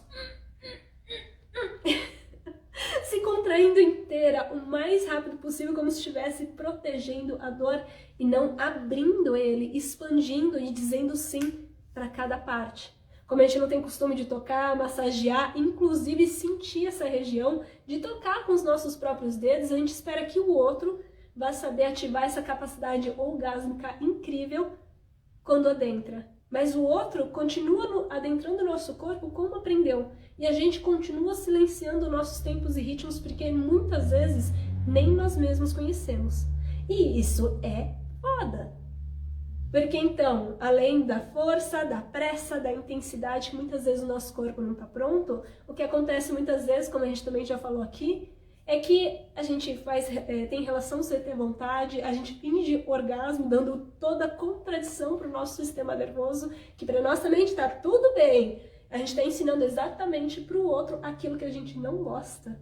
se contraindo inteira o mais rápido possível, como se estivesse protegendo a dor e não abrindo ele, expandindo e dizendo sim para cada parte. Como a gente não tem costume de tocar, massagear, inclusive sentir essa região, de tocar com os nossos próprios dedos, a gente espera que o outro vá saber ativar essa capacidade orgásmica incrível quando adentra. Mas o outro continua adentrando o nosso corpo como aprendeu. E a gente continua silenciando nossos tempos e ritmos porque muitas vezes nem nós mesmos conhecemos. E isso é foda. Porque então, além da força, da pressa, da intensidade, que muitas vezes o nosso corpo não está pronto, o que acontece muitas vezes, como a gente também já falou aqui, é que a gente tem relação sem ter vontade, a gente finge orgasmo, dando toda a contradição para o nosso sistema nervoso, que para nós também está tudo bem. A gente está ensinando exatamente para o outro aquilo que a gente não gosta.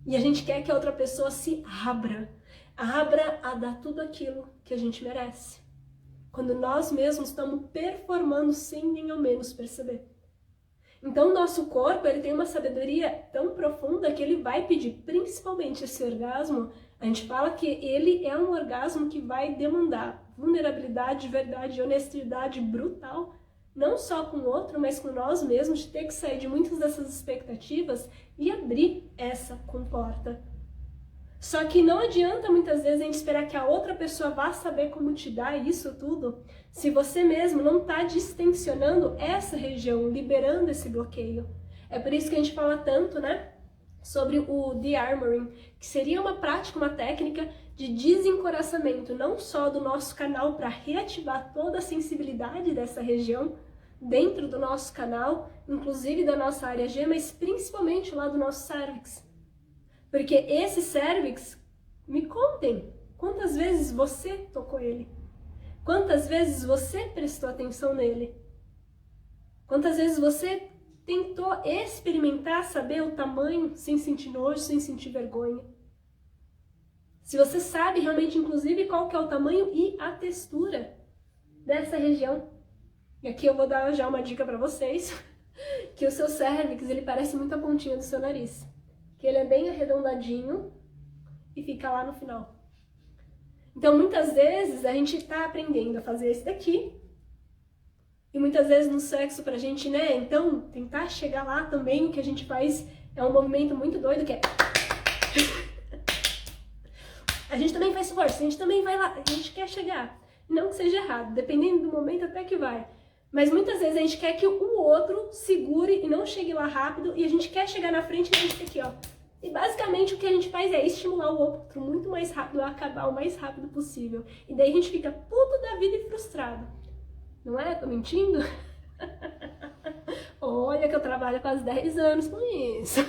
E a gente quer que a outra pessoa se abra a dar tudo aquilo que a gente merece. Quando nós mesmos estamos performando sem nem ao menos perceber. Então, o nosso corpo ele tem uma sabedoria tão profunda que ele vai pedir, principalmente esse orgasmo, a gente fala que ele é um orgasmo que vai demandar vulnerabilidade, verdade, honestidade brutal, não só com o outro, mas com nós mesmos, de ter que sair de muitas dessas expectativas e abrir essa comporta. Só que não adianta muitas vezes a gente esperar que a outra pessoa vá saber como te dar isso tudo, se você mesmo não está distensionando essa região, liberando esse bloqueio. É por isso que a gente fala tanto, né, sobre o de-armoring, que seria uma prática, uma técnica de desencoraçamento, não só do nosso canal para reativar toda a sensibilidade dessa região dentro do nosso canal, inclusive da nossa área G, mas principalmente lá do nosso cérvix. Porque esse cérvix, me contem, quantas vezes você tocou ele? Quantas vezes você prestou atenção nele? Quantas vezes você tentou experimentar, saber o tamanho, sem sentir nojo, sem sentir vergonha? Se você sabe realmente, inclusive, qual que é o tamanho e a textura dessa região. E aqui eu vou dar já uma dica para vocês, que o seu cérvix, ele parece muito a pontinha do seu nariz. Que ele é bem arredondadinho e fica lá no final. Então, muitas vezes, a gente está aprendendo a fazer esse daqui. E muitas vezes no sexo pra gente, né? Então, tentar chegar lá também, o que a gente faz é um movimento muito doido, que é... A gente também faz força, a gente também vai lá, a gente quer chegar. Não que seja errado, dependendo do momento até que vai. Mas muitas vezes a gente quer que o outro segure e não chegue lá rápido, e a gente quer chegar na frente e a gente fica aqui, ó. E basicamente o que a gente faz é estimular o outro muito mais rápido, a acabar o mais rápido possível. E daí a gente fica puto da vida e frustrado. Não é? Tô mentindo? Olha que eu trabalho quase 10 anos com isso.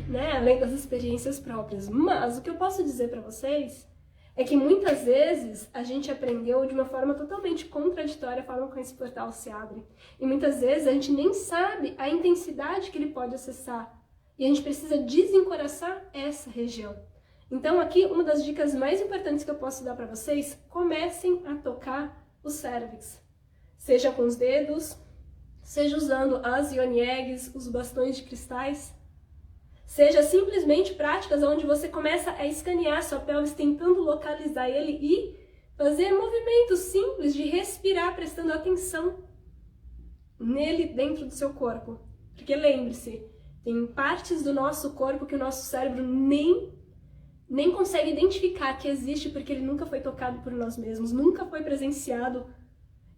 Né? Além das experiências próprias. Mas o que eu posso dizer pra vocês é que muitas vezes a gente aprendeu de uma forma totalmente contraditória a forma como esse portal se abre. E muitas vezes a gente nem sabe a intensidade que ele pode acessar. E a gente precisa desencoraçar essa região. Então aqui, uma das dicas mais importantes que eu posso dar para vocês, comecem a tocar o cérvix. Seja com os dedos, seja usando as yoni eggs, os bastões de cristais, seja simplesmente práticas onde você começa a escanear sua pelvis, tentando localizar ele e fazer movimentos simples de respirar, prestando atenção nele dentro do seu corpo. Porque lembre-se, tem partes do nosso corpo que o nosso cérebro nem consegue identificar que existe porque ele nunca foi tocado por nós mesmos, nunca foi presenciado.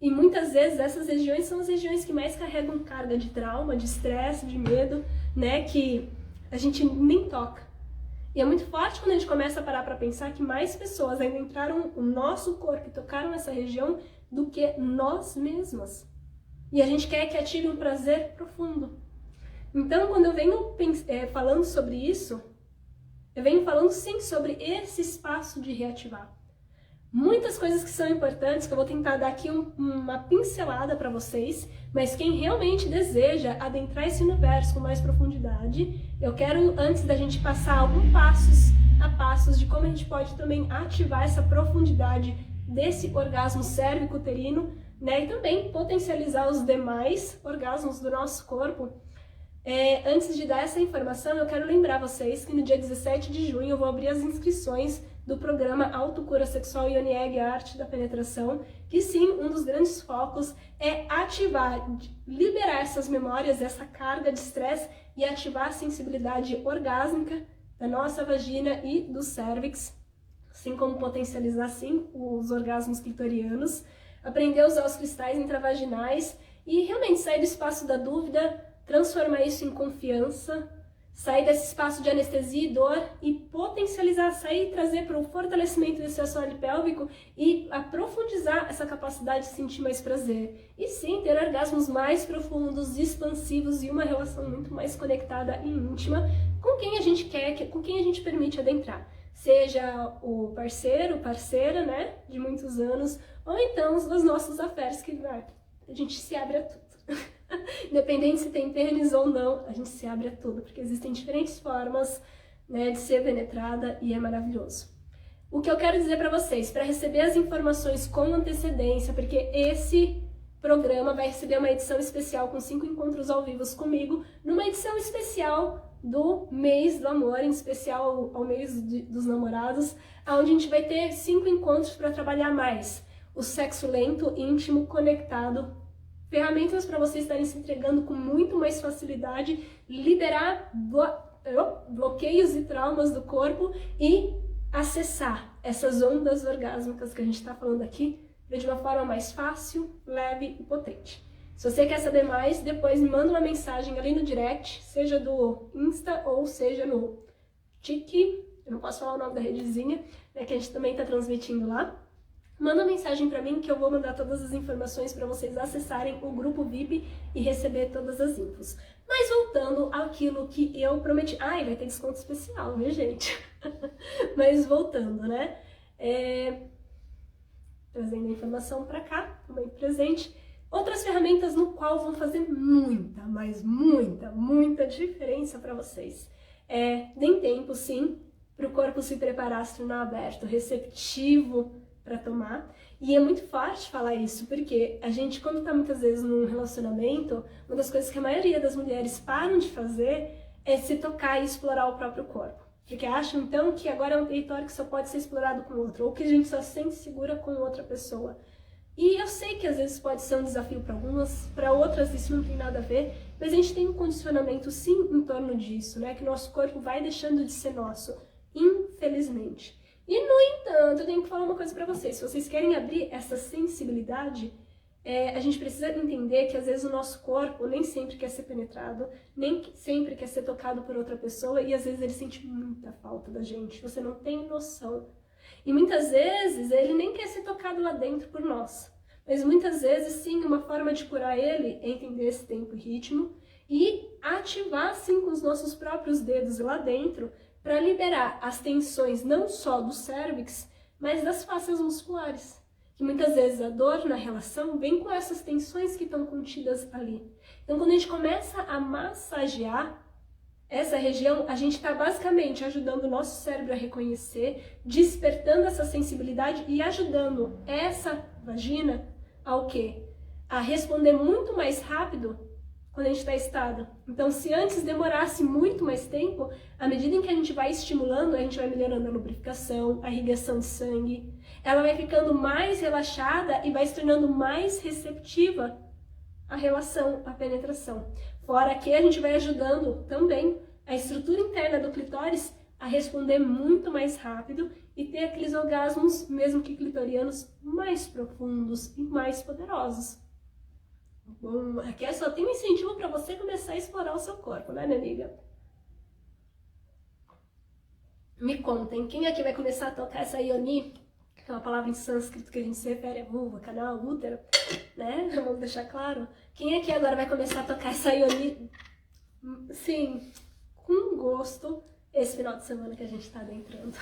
E muitas vezes essas regiões são as regiões que mais carregam carga de trauma, de estresse, de medo, né, que a gente nem toca. E é muito forte quando a gente começa a parar para pensar que mais pessoas ainda entraram no nosso corpo e tocaram essa região do que nós mesmas. E a gente quer que ative um prazer profundo. Então, quando eu venho falando sobre isso, eu venho falando sim sobre esse espaço de reativar. Muitas coisas que são importantes, que eu vou tentar dar aqui uma pincelada para vocês, mas quem realmente deseja adentrar esse universo com mais profundidade, eu quero, antes da gente passar alguns passos a passos de como a gente pode também ativar essa profundidade desse orgasmo cérvico-uterino, né, e também potencializar os demais orgasmos do nosso corpo. Antes de dar essa informação, eu quero lembrar vocês que no dia 17 de junho eu vou abrir as inscrições do programa Autocura Sexual Yoni Egg, a Arte da Penetração, que sim, um dos grandes focos é ativar, liberar essas memórias, essa carga de estresse e ativar a sensibilidade orgásmica da nossa vagina e do cérvix, assim como potencializar sim os orgasmos clitorianos, aprender a usar os cristais intravaginais e realmente sair do espaço da dúvida, transformar isso em confiança, sair desse espaço de anestesia e dor e potencializar, sair e trazer para o fortalecimento desse assoalho pélvico e aprofundizar essa capacidade de sentir mais prazer. E sim, ter orgasmos mais profundos, expansivos e uma relação muito mais conectada e íntima com quem a gente quer, com quem a gente permite adentrar. Seja o parceiro, parceira, né, de muitos anos, ou então os nossos affairs que a gente se abre a tudo. Independente se tem pênis ou não, a gente se abre a tudo, porque existem diferentes formas, né, de ser penetrada e é maravilhoso. O que eu quero dizer para vocês, para receber as informações com antecedência, porque esse programa vai receber uma edição especial com 5 encontros ao vivo comigo, numa edição especial do mês do amor, em especial ao mês dos namorados, onde a gente vai ter 5 encontros para trabalhar mais o sexo lento, íntimo, conectado, ferramentas para vocês estarem se entregando com muito mais facilidade, liberar bloqueios e traumas do corpo e acessar essas ondas orgásmicas que a gente está falando aqui de uma forma mais fácil, leve e potente. Se você quer saber mais, depois me manda uma mensagem ali no direct, seja do Insta ou seja no Tiki, eu não posso falar o nome da redezinha, né, que a gente também está transmitindo lá. Manda mensagem para mim que eu vou mandar todas as informações para vocês acessarem o grupo VIP e receber todas as infos. Mas voltando àquilo que eu prometi... Ai, vai ter desconto especial, viu, gente? Mas voltando, né? Trazendo a informação para cá, também presente. Outras ferramentas no qual vão fazer muita, mas muita diferença para vocês. Deem tempo, sim, para o corpo se preparar, se tornar aberto, receptivo para tomar. E é muito forte falar isso, porque a gente, quando está muitas vezes num relacionamento, uma das coisas que a maioria das mulheres param de fazer é se tocar e explorar o próprio corpo. Porque acham, então, que agora é um território que só pode ser explorado com outro, ou que a gente só se sente segura com outra pessoa. E eu sei que às vezes pode ser um desafio para algumas, para outras isso não tem nada a ver, mas a gente tem um condicionamento sim em torno disso, né? Que nosso corpo vai deixando de ser nosso, infelizmente. E, no entanto, eu tenho que falar uma coisa pra vocês. Se vocês querem abrir essa sensibilidade, a gente precisa entender que às vezes o nosso corpo nem sempre quer ser penetrado, nem sempre quer ser tocado por outra pessoa, e às vezes ele sente muita falta da gente, você não tem noção. E muitas vezes ele nem quer ser tocado lá dentro por nós, mas muitas vezes sim, uma forma de curar ele é entender esse tempo e ritmo e ativar sim com os nossos próprios dedos lá dentro para liberar as tensões não só do cérvix, mas das fáscias musculares. Que muitas vezes a dor na relação vem com essas tensões que estão contidas ali. Então, quando a gente começa a massagear essa região, a gente está basicamente ajudando o nosso cérebro a reconhecer, despertando essa sensibilidade e ajudando essa vagina ao quê? A responder muito mais rápido quando a gente está excitado. Então, se antes demorasse muito mais tempo, à medida em que a gente vai estimulando, a gente vai melhorando a lubrificação, a irrigação de sangue, ela vai ficando mais relaxada e vai se tornando mais receptiva à relação, à penetração. Fora que a gente vai ajudando também a estrutura interna do clitóris a responder muito mais rápido e ter aqueles orgasmos, mesmo que clitorianos, mais profundos e mais poderosos. Bom, aqui só tem um incentivo para você começar a explorar o seu corpo, né, minha amiga? Me contem, quem aqui vai começar a tocar essa Ioni? Que é uma palavra em sânscrito que a gente se refere a vulva, canal, útero, né? Vamos deixar claro. Quem aqui agora vai começar a tocar essa Ioni? Sim, com gosto, esse final de semana que a gente tá adentrando.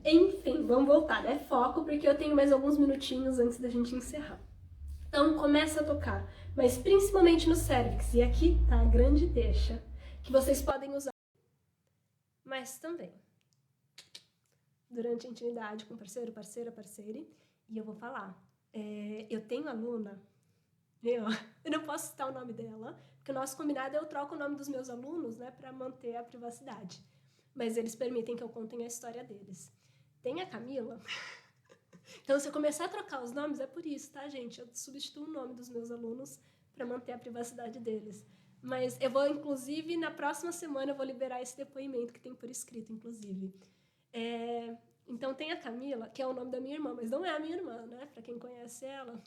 Enfim, vamos voltar, né? Foco, porque eu tenho mais alguns minutinhos antes da gente encerrar. Então, começa a tocar, mas principalmente no cérvix. E aqui tá a grande deixa, que vocês podem usar. Mas também, durante a intimidade com parceiro, parceira, parceire, e eu vou falar, eu tenho aluna, eu não posso citar o nome dela, porque o nosso combinado é eu troco o nome dos meus alunos, né, para manter a privacidade. Mas eles permitem que eu contem a história deles. Tem a Camila. Então, se eu começar a trocar os nomes, é por isso, tá, gente? Eu substituo o nome dos meus alunos para manter a privacidade deles. Mas eu vou, inclusive, na próxima semana, eu vou liberar esse depoimento que tem por escrito, inclusive. Então, tem a Camila, que é o nome da minha irmã, mas não é a minha irmã, né? Para quem conhece ela,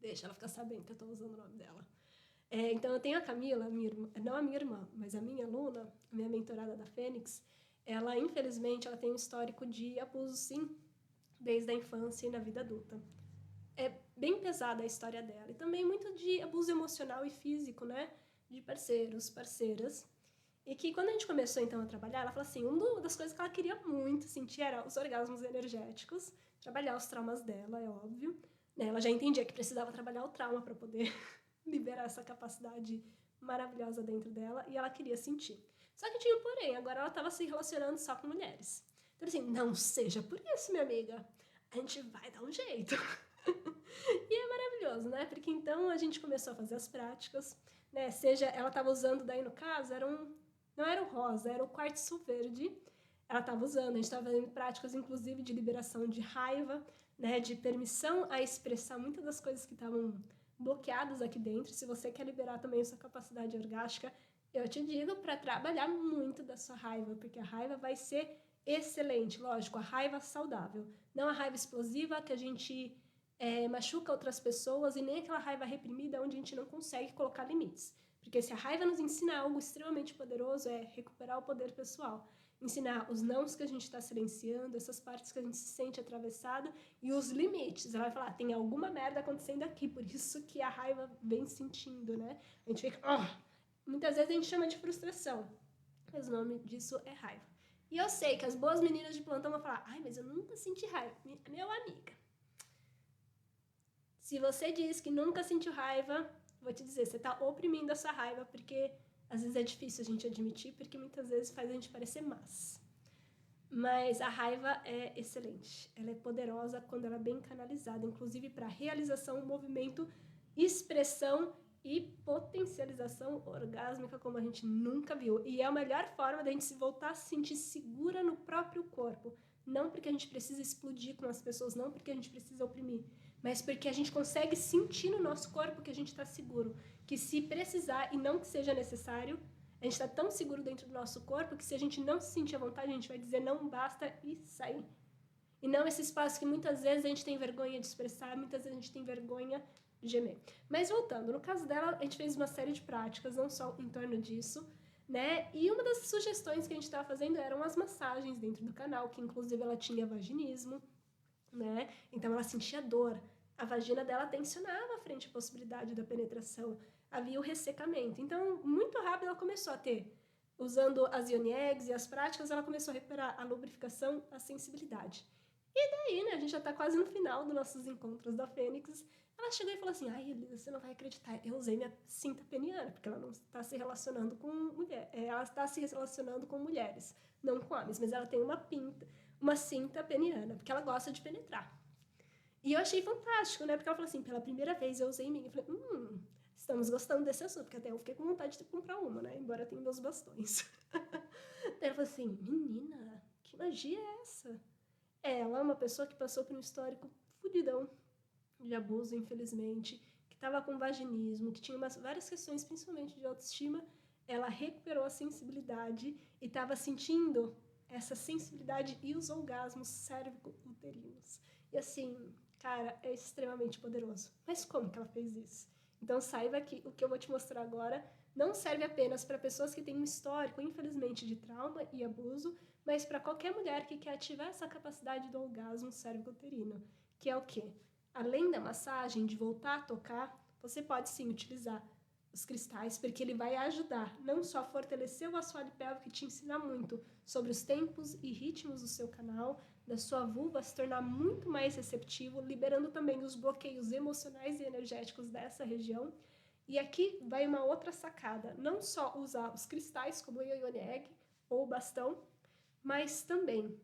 deixa ela ficar sabendo que eu estou usando o nome dela. Então, eu tenho a Camila, minha irmã, não a minha irmã, mas a minha aluna, a minha mentorada da Fênix, ela, infelizmente, ela tem um histórico de abuso, sim, desde a infância e na vida adulta. É bem pesada a história dela. E também muito de abuso emocional e físico, né? De parceiros, parceiras. E que quando a gente começou, então, a trabalhar, ela falou assim, uma das coisas que ela queria muito sentir era os orgasmos energéticos, trabalhar os traumas dela, é óbvio. Né? Ela já entendia que precisava trabalhar o trauma para poder liberar essa capacidade maravilhosa dentro dela, e ela queria sentir. Só que tinha um porém, agora ela estava se relacionando só com mulheres. Então, assim, não seja por isso, minha amiga. A gente vai dar um jeito. E é maravilhoso, né? Porque então a gente começou a fazer as práticas, né? Seja, ela estava usando, daí no caso, não era o rosa, era o quartzo verde. Ela estava usando, a gente estava fazendo práticas, inclusive, de liberação de raiva, né? De permissão a expressar muitas das coisas que estavam bloqueadas aqui dentro. Se você quer liberar também a sua capacidade orgástica, eu te digo para trabalhar muito da sua raiva, porque a raiva vai ser excelente, lógico, a raiva saudável, não a raiva explosiva que a gente machuca outras pessoas e nem aquela raiva reprimida onde a gente não consegue colocar limites. Porque se a raiva nos ensina algo extremamente poderoso é recuperar o poder pessoal, ensinar os nãos que a gente está silenciando, essas partes que a gente se sente atravessada e os limites. Ela vai falar, tem alguma merda acontecendo aqui, por isso que a raiva vem sentindo, né? A gente fica, muitas vezes a gente chama de frustração, mas o nome disso é raiva. E eu sei que as boas meninas de plantão vão falar, ai, mas eu nunca senti raiva. Meu amiga, se você diz que nunca sentiu raiva, vou te dizer, você está oprimindo essa raiva, porque às vezes é difícil a gente admitir, porque muitas vezes faz a gente parecer más. Mas a raiva é excelente, ela é poderosa quando ela é bem canalizada, inclusive para realização, movimento, expressão e potencialização orgásmica como a gente nunca viu. E é a melhor forma da gente se voltar a se sentir segura no próprio corpo. Não porque a gente precisa explodir com as pessoas, não porque a gente precisa oprimir, mas porque a gente consegue sentir no nosso corpo que a gente está seguro. Que se precisar e não que seja necessário, A gente está tão seguro dentro do nosso corpo que se a gente não se sentir à vontade, a gente vai dizer não basta e sair. E não esse espaço que muitas vezes a gente tem vergonha de expressar, muitas vezes a gente tem vergonha de gemer. Mas voltando, no caso dela, a gente fez uma série de práticas, não só em torno disso, né? E uma das sugestões que a gente estava fazendo eram as massagens dentro do canal, que inclusive ela tinha vaginismo, né? Então ela sentia dor. A vagina dela tensionava frente à possibilidade da penetração. Havia o ressecamento. Então, muito rápido ela começou a ter, usando as Ioni Eggs e as práticas, ela começou a recuperar a lubrificação, a sensibilidade. E daí, né, a gente já tá quase no final dos nossos encontros da Fênix. Ela chegou e falou assim, ai, Elisa, você não vai acreditar, eu usei minha cinta peniana, porque ela não está se relacionando com mulheres, ela está se relacionando com mulheres, não com homens, mas ela tem uma cinta peniana, porque ela gosta de penetrar. E eu achei fantástico, né, porque ela falou assim, pela primeira vez eu usei minha. Eu falei, estamos gostando desse assunto, porque até eu fiquei com vontade de comprar uma, né, embora eu tenha meus bastões. Daí ela falou assim, menina, que magia é essa? Ela é uma pessoa que passou por um histórico fudidão de abuso, infelizmente, que estava com vaginismo, que tinha várias questões, principalmente de autoestima. Ela recuperou a sensibilidade e estava sentindo essa sensibilidade e os orgasmos cérvico-uterinos. E assim, cara, é extremamente poderoso. Mas como que ela fez isso? Então saiba que o que eu vou te mostrar agora não serve apenas para pessoas que têm um histórico, infelizmente, de trauma e abuso, mas para qualquer mulher que quer ativar essa capacidade do orgasmo cérvico-uterino, que é o quê? Além da massagem, de voltar a tocar, você pode sim utilizar os cristais, porque ele vai ajudar não só a fortalecer o assoalho pélvico e te ensinar muito sobre os tempos e ritmos do seu canal, da sua vulva se tornar muito mais receptivo, liberando também os bloqueios emocionais e energéticos dessa região. E aqui vai uma outra sacada, não só usar os cristais como o Ioni Egg ou o bastão, mas também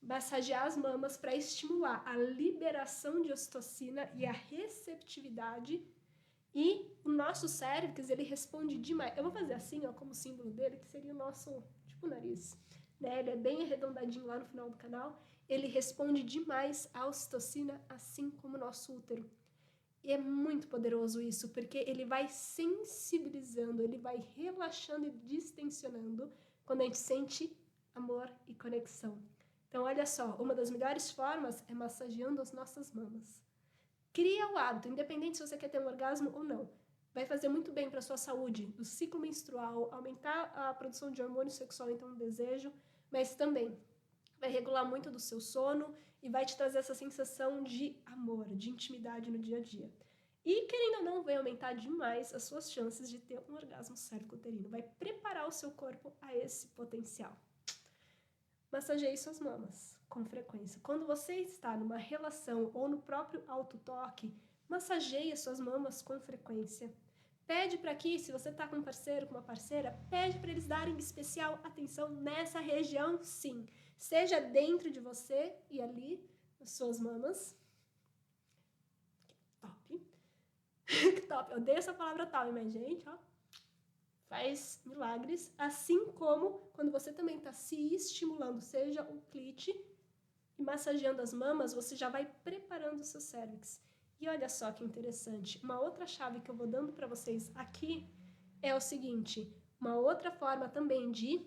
massagear as mamas para estimular a liberação de ocitocina e a receptividade. E o nosso cérebro, ele responde demais. Eu vou fazer assim, ó, como símbolo dele, que seria o nosso, tipo, nariz. Né? Ele é bem arredondadinho lá no final do canal. Ele responde demais à ocitocina, assim como o nosso útero. E é muito poderoso isso, porque ele vai sensibilizando, ele vai relaxando e distensionando quando a gente sente amor e conexão. Então, olha só, uma das melhores formas é massageando as nossas mamas. Cria o hábito, independente se você quer ter um orgasmo ou não. Vai fazer muito bem para a sua saúde, do ciclo menstrual, aumentar a produção de hormônio sexual, então, o desejo, mas também vai regular muito do seu sono e vai te trazer essa sensação de amor, de intimidade no dia a dia. E, querendo ou não, vai aumentar demais as suas chances de ter um orgasmo cérvico-uterino. Vai preparar o seu corpo a esse potencial. Massageie suas mamas com frequência. Quando você está numa relação ou no próprio autotoque, massageie suas mamas com frequência. Pede para que, se você está com um parceiro, com uma parceira, pede para eles darem especial atenção nessa região, sim. Seja dentro de você e ali, nas suas mamas. Top. Top. Eu odeio essa palavra top, mas, gente, ó, faz milagres. Assim como quando você também está se estimulando, seja o clit e massageando as mamas, você já vai preparando o seu cérvix. E olha só que interessante, uma outra chave que eu vou dando para vocês aqui é o seguinte, uma outra forma também de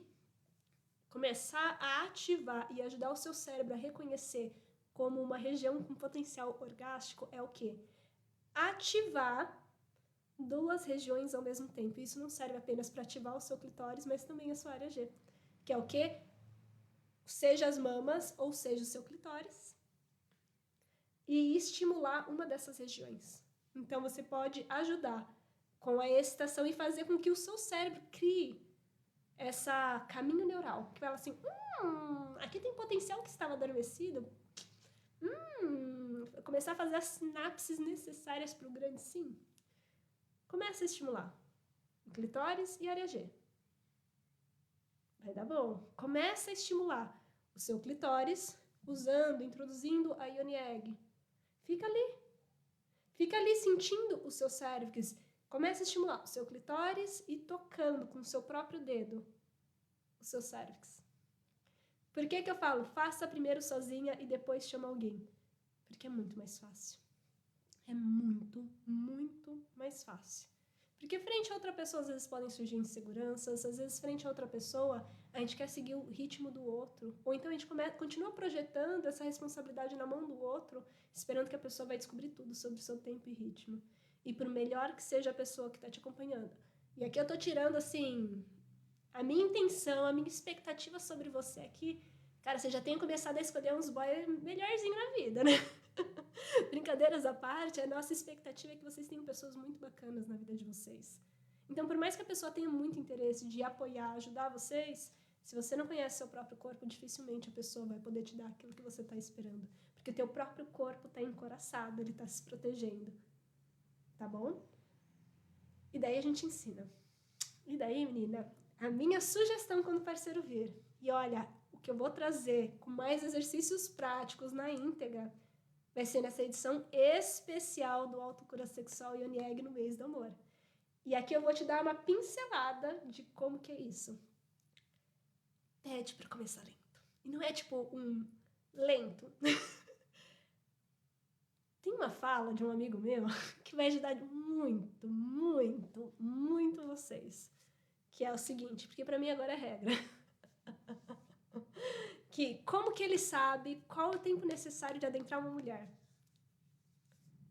começar a ativar e ajudar o seu cérebro a reconhecer como uma região com potencial orgástico é o quê? Ativar duas regiões ao mesmo tempo. Isso não serve apenas para ativar o seu clitóris, mas também a sua área G, que é o quê? Seja as mamas ou seja o seu clitóris, e estimular uma dessas regiões. Então, você pode ajudar com a excitação e fazer com que o seu cérebro crie essa caminho neural, que fala assim, aqui tem potencial que estava adormecido, começar a fazer as sinapses necessárias para o grande sim. Começa a estimular o clitóris e a área G. Vai dar bom. Começa a estimular o seu clitóris, introduzindo a Ioni Egg. Fica ali sentindo o seu cérvix. Começa a estimular o seu clitóris e tocando com o seu próprio dedo o seu cérvix. Por que eu falo, faça primeiro sozinha e depois chama alguém? Porque é muito mais fácil. É muito, muito mais fácil. Porque frente a outra pessoa, às vezes podem surgir inseguranças, às vezes frente a outra pessoa, a gente quer seguir o ritmo do outro. Ou então a gente continua projetando essa responsabilidade na mão do outro, esperando que a pessoa vai descobrir tudo sobre o seu tempo e ritmo. E por melhor que seja a pessoa que está te acompanhando. E aqui eu tô tirando, assim, a minha intenção, a minha expectativa sobre você aqui. Cara, você já tem começado a escolher uns boys melhorzinho na vida, né? Brincadeiras à parte, a nossa expectativa é que vocês tenham pessoas muito bacanas na vida de vocês. Então, por mais que a pessoa tenha muito interesse de apoiar, ajudar vocês, se você não conhece seu próprio corpo, dificilmente a pessoa vai poder te dar aquilo que você está esperando. Porque o teu próprio corpo está encoraçado, ele está se protegendo. Tá bom? E daí a gente ensina. E daí, menina, a minha sugestão quando o parceiro vir, e olha, o que eu vou trazer com mais exercícios práticos na íntegra, vai ser nessa edição especial do Autocura Sexual e Onieg no mês do amor. E aqui eu vou te dar uma pincelada de como que é isso. Pede pra começar lento. E não é tipo um lento. Tem uma fala de um amigo meu que vai ajudar muito, muito, muito vocês. Que é o seguinte, porque pra mim agora é regra. Que como que ele sabe qual o tempo necessário de adentrar uma mulher?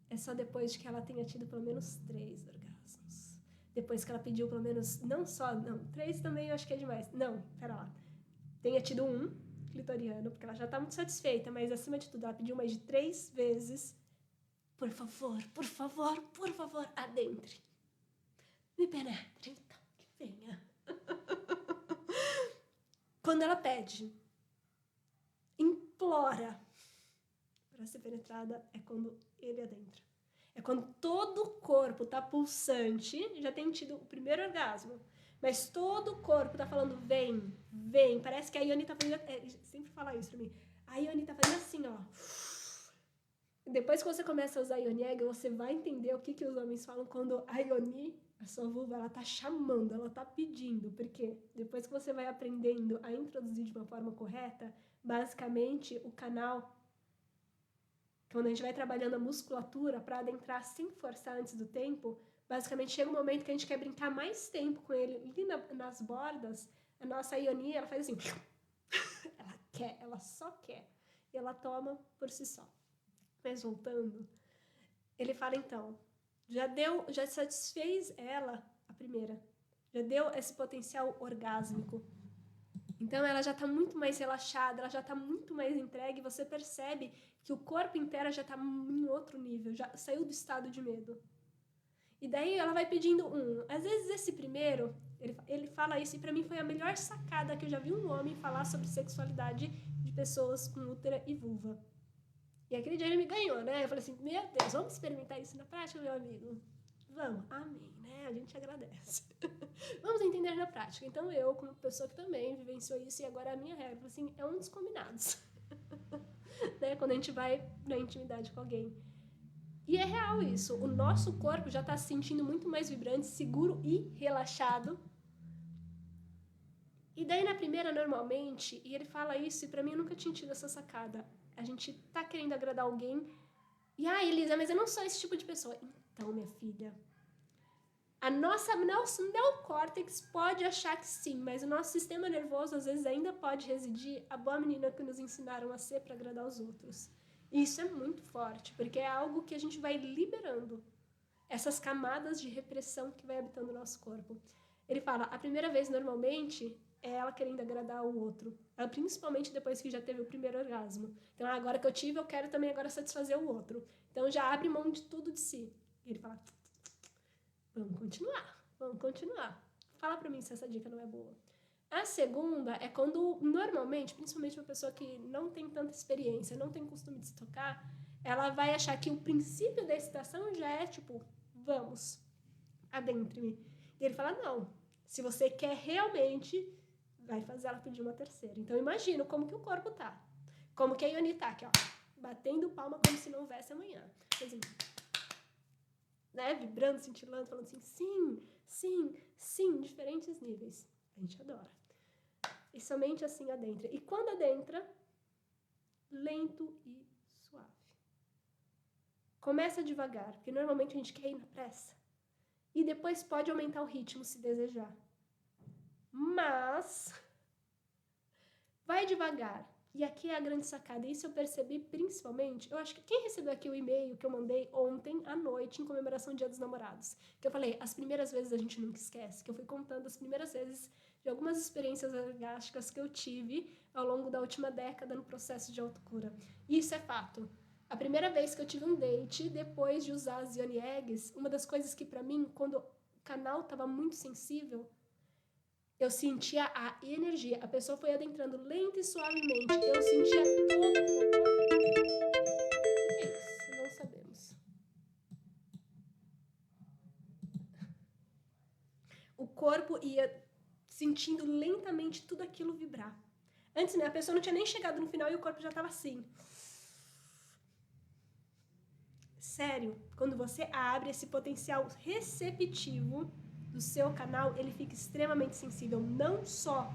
É só depois de que ela tenha tido pelo menos 3 orgasmos. Depois que ela pediu pelo menos, não, 3 também eu acho que é demais. Não, pera lá. Tenha tido um clitoriano, porque ela já tá muito satisfeita, mas acima de tudo ela pediu mais de 3 vezes. Por favor, por favor, por favor, adentre. Me penetre, então, que venha. Quando ela pede, implora para ser penetrada, é quando ele adentra. É quando todo o corpo tá pulsante, já tem tido o primeiro orgasmo, mas todo o corpo tá falando, vem, vem. Parece que a Ione tá fazendo, sempre fala isso pra mim, a Ione tá fazendo assim, ó. Depois que você começa a usar a Ioniega, você vai entender o que os homens falam quando a Ioni, a sua vulva, ela tá chamando, ela tá pedindo. Porque depois que você vai aprendendo a introduzir de uma forma correta, basicamente o canal, quando a gente vai trabalhando a musculatura para adentrar sem forçar antes do tempo, basicamente chega um momento que a gente quer brincar mais tempo com ele ali nas bordas, a nossa Ioni, ela faz assim, ela quer, ela só quer, e ela toma por si só. Mas voltando, ele fala então, já satisfez ela, a primeira, já deu esse potencial orgásmico. Então ela já está muito mais relaxada, ela já está muito mais entregue, você percebe que o corpo inteiro já está em outro nível, já saiu do estado de medo. E daí ela vai pedindo um. Às vezes esse primeiro, ele fala isso, e pra mim foi a melhor sacada que eu já vi um homem falar sobre sexualidade de pessoas com útero e vulva. E aquele dia ele me ganhou, né? Eu falei assim, meu Deus, vamos experimentar isso na prática, meu amigo? Vamos, amém, né? A gente agradece. Vamos entender na prática. Então eu, como pessoa que também vivenciou isso, e agora é a minha regra, assim, é um dos combinados. Né? Quando a gente vai na intimidade com alguém. E é real isso. O nosso corpo já está se sentindo muito mais vibrante, seguro e relaxado. E daí na primeira, normalmente, e ele fala isso, e pra mim eu nunca tinha tido essa sacada. A gente tá querendo agradar alguém. E, Elisa, mas eu não sou esse tipo de pessoa. Então, minha filha, nosso neocórtex pode achar que sim, mas o nosso sistema nervoso, às vezes, ainda pode residir a boa menina que nos ensinaram a ser para agradar os outros. E isso é muito forte, porque é algo que a gente vai liberando. Essas camadas de repressão que vai habitando o nosso corpo. Ele fala, a primeira vez, normalmente, é ela querendo agradar o outro. Ela, principalmente depois que já teve o primeiro orgasmo. Então, agora que eu tive, eu quero também agora satisfazer o outro. Então, já abre mão de tudo de si. E ele fala, vamos continuar. Fala pra mim se essa dica não é boa. A segunda é quando, normalmente, principalmente uma pessoa que não tem tanta experiência, não tem costume de se tocar, ela vai achar que o princípio da excitação já é tipo, vamos, adentre-me. E ele fala, não, se você quer realmente, vai fazer ela pedir uma terceira. Então, imagina como que o corpo tá. Como que a Ioni tá aqui, ó, batendo palma como se não houvesse amanhã. Assim, né, vibrando, cintilando, falando assim, sim, sim, sim, diferentes níveis. A gente adora. E somente assim adentra. E quando adentra, lento e suave. Começa devagar, porque normalmente a gente quer ir na pressa. E depois pode aumentar o ritmo se desejar. Mas vai devagar. E aqui é a grande sacada. Isso eu percebi principalmente. Eu acho que quem recebeu aqui o e-mail que eu mandei ontem à noite em comemoração do Dia dos Namorados. Que eu falei, as primeiras vezes a gente nunca esquece. Que eu fui contando as primeiras vezes de algumas experiências orgásticas que eu tive ao longo da última década no processo de autocura. E isso é fato. A primeira vez que eu tive um date, depois de usar as Yoni Eggs, uma das coisas que pra mim, quando o canal tava muito sensível, eu sentia a energia. A pessoa foi adentrando lenta e suavemente. Eu sentia todo... O que é isso? Não sabemos. O corpo ia sentindo lentamente tudo aquilo vibrar. Antes, né, a pessoa não tinha nem chegado no final e o corpo já estava assim. Sério, quando você abre esse potencial receptivo do seu canal, ele fica extremamente sensível, não só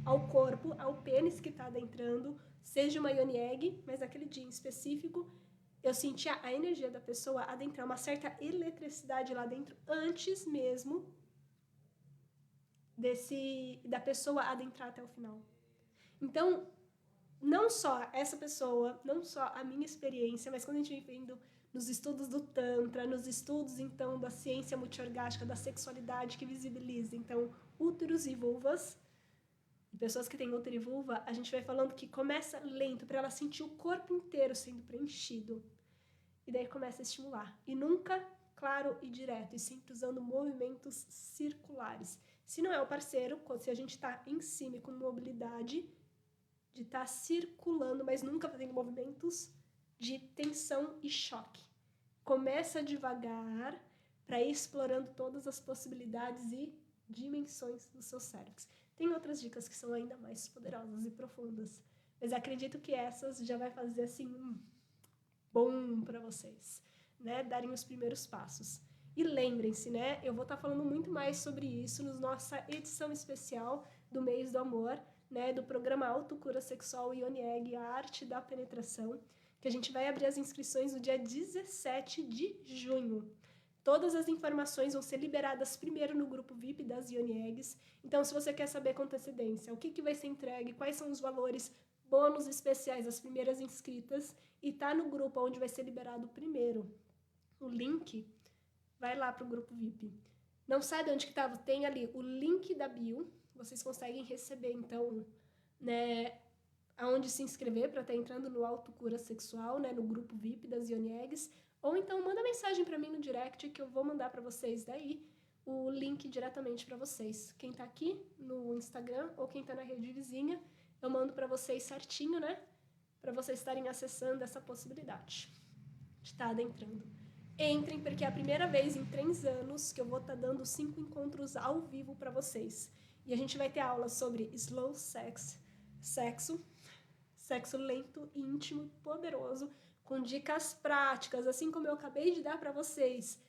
ao corpo, ao pênis que está adentrando, seja uma Yoni Egg, mas naquele dia em específico, eu sentia a energia da pessoa adentrar, uma certa eletricidade lá dentro, antes mesmo da pessoa adentrar até o final. Então, não só essa pessoa, não só a minha experiência, mas quando a gente vem vendo nos estudos do Tantra, nos estudos, então, da ciência multiorgástica, da sexualidade que visibiliza, então, úteros e vulvas, pessoas que têm útero e vulva, a gente vai falando que começa lento, para ela sentir o corpo inteiro sendo preenchido. E daí começa a estimular. E nunca claro e direto, e sempre usando movimentos circulares. Se não é o parceiro, se a gente está em cima e com mobilidade, de estar circulando, mas nunca fazendo movimentos de tensão e choque. Começa devagar para ir explorando todas as possibilidades e dimensões do seu cérebro. Tem outras dicas que são ainda mais poderosas e profundas, mas acredito que essas já vai fazer assim bom para vocês, né? Darem os primeiros passos. E lembrem-se, né? Eu vou estar falando muito mais sobre isso na nossa edição especial do Mês do Amor, né? Do programa Autocura Sexual Yoni Egg, a arte da penetração, que a gente vai abrir as inscrições no dia 17 de junho. Todas as informações vão ser liberadas primeiro no grupo VIP das Yoni Eggs. Então, se você quer saber com antecedência o que vai ser entregue, quais são os valores, bônus especiais às primeiras inscritas, e tá no grupo onde vai ser liberado primeiro o link, vai lá pro grupo VIP. Não sabe onde que tava? Tem ali o link da bio, vocês conseguem receber, então, né, aonde se inscrever para estar entrando no Autocura Sexual, né, no grupo VIP das Yoni Eggs, ou então manda mensagem para mim no direct que eu vou mandar para vocês daí o link diretamente para vocês. Quem tá aqui no Instagram ou quem tá na rede vizinha, eu mando para vocês certinho, né, para vocês estarem acessando essa possibilidade de estar adentrando. Entrem, porque é a primeira vez em 3 anos que eu vou estar dando 5 encontros ao vivo para vocês. E a gente vai ter aulas sobre slow sex, sexo lento, íntimo e poderoso, com dicas práticas, assim como eu acabei de dar para vocês.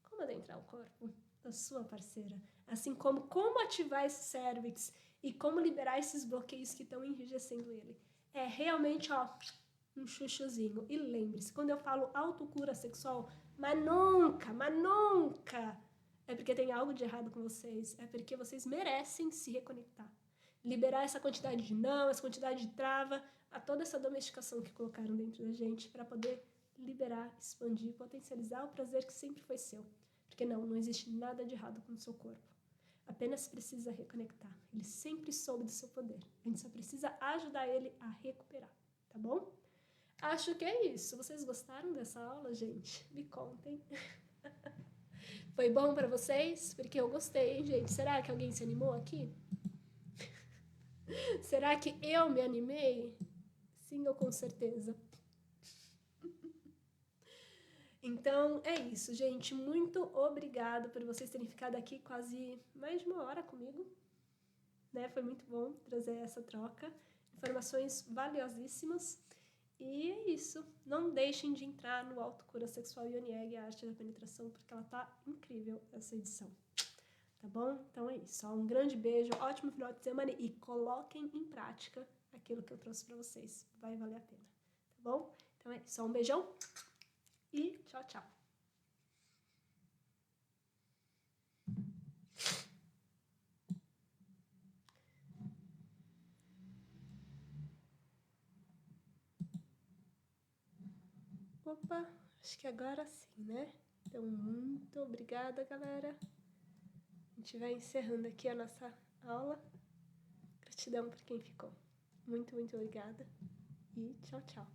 Como adentrar o corpo da sua parceira, assim como ativar esse cérvix e como liberar esses bloqueios que estão enrijecendo ele. É realmente, ó, um chuchuzinho. E lembre-se, quando eu falo autocura sexual, mas nunca é porque tem algo de errado com vocês, é porque vocês merecem se reconectar. Liberar essa quantidade de não, essa quantidade de trava, a toda essa domesticação que colocaram dentro da gente para poder liberar, expandir, potencializar o prazer que sempre foi seu. Porque não existe nada de errado com o seu corpo. Apenas precisa reconectar. Ele sempre soube do seu poder. A gente só precisa ajudar ele a recuperar, tá bom? Acho que é isso. Vocês gostaram dessa aula, gente? Me contem. Foi bom para vocês? Porque eu gostei, hein, gente? Será que alguém se animou aqui? Será que eu me animei? Sim, ou com certeza. Então, é isso, gente. Muito obrigada por vocês terem ficado aqui quase mais de 1 hora comigo. Né? Foi muito bom trazer essa troca. Informações valiosíssimas. E é isso. Não deixem de entrar no Autocura Sexual Yoni Egg, a arte da penetração, porque ela tá incrível, essa edição. Tá bom? Então é isso. Um grande beijo, ótimo final de semana e coloquem em prática aquilo que eu trouxe pra vocês. Vai valer a pena. Tá bom? Então é isso. Um beijão e tchau, tchau. Opa, acho que agora sim, né? Então, muito obrigada, galera. A gente vai encerrando aqui a nossa aula. Gratidão por quem ficou. Muito, muito obrigada. E tchau, tchau.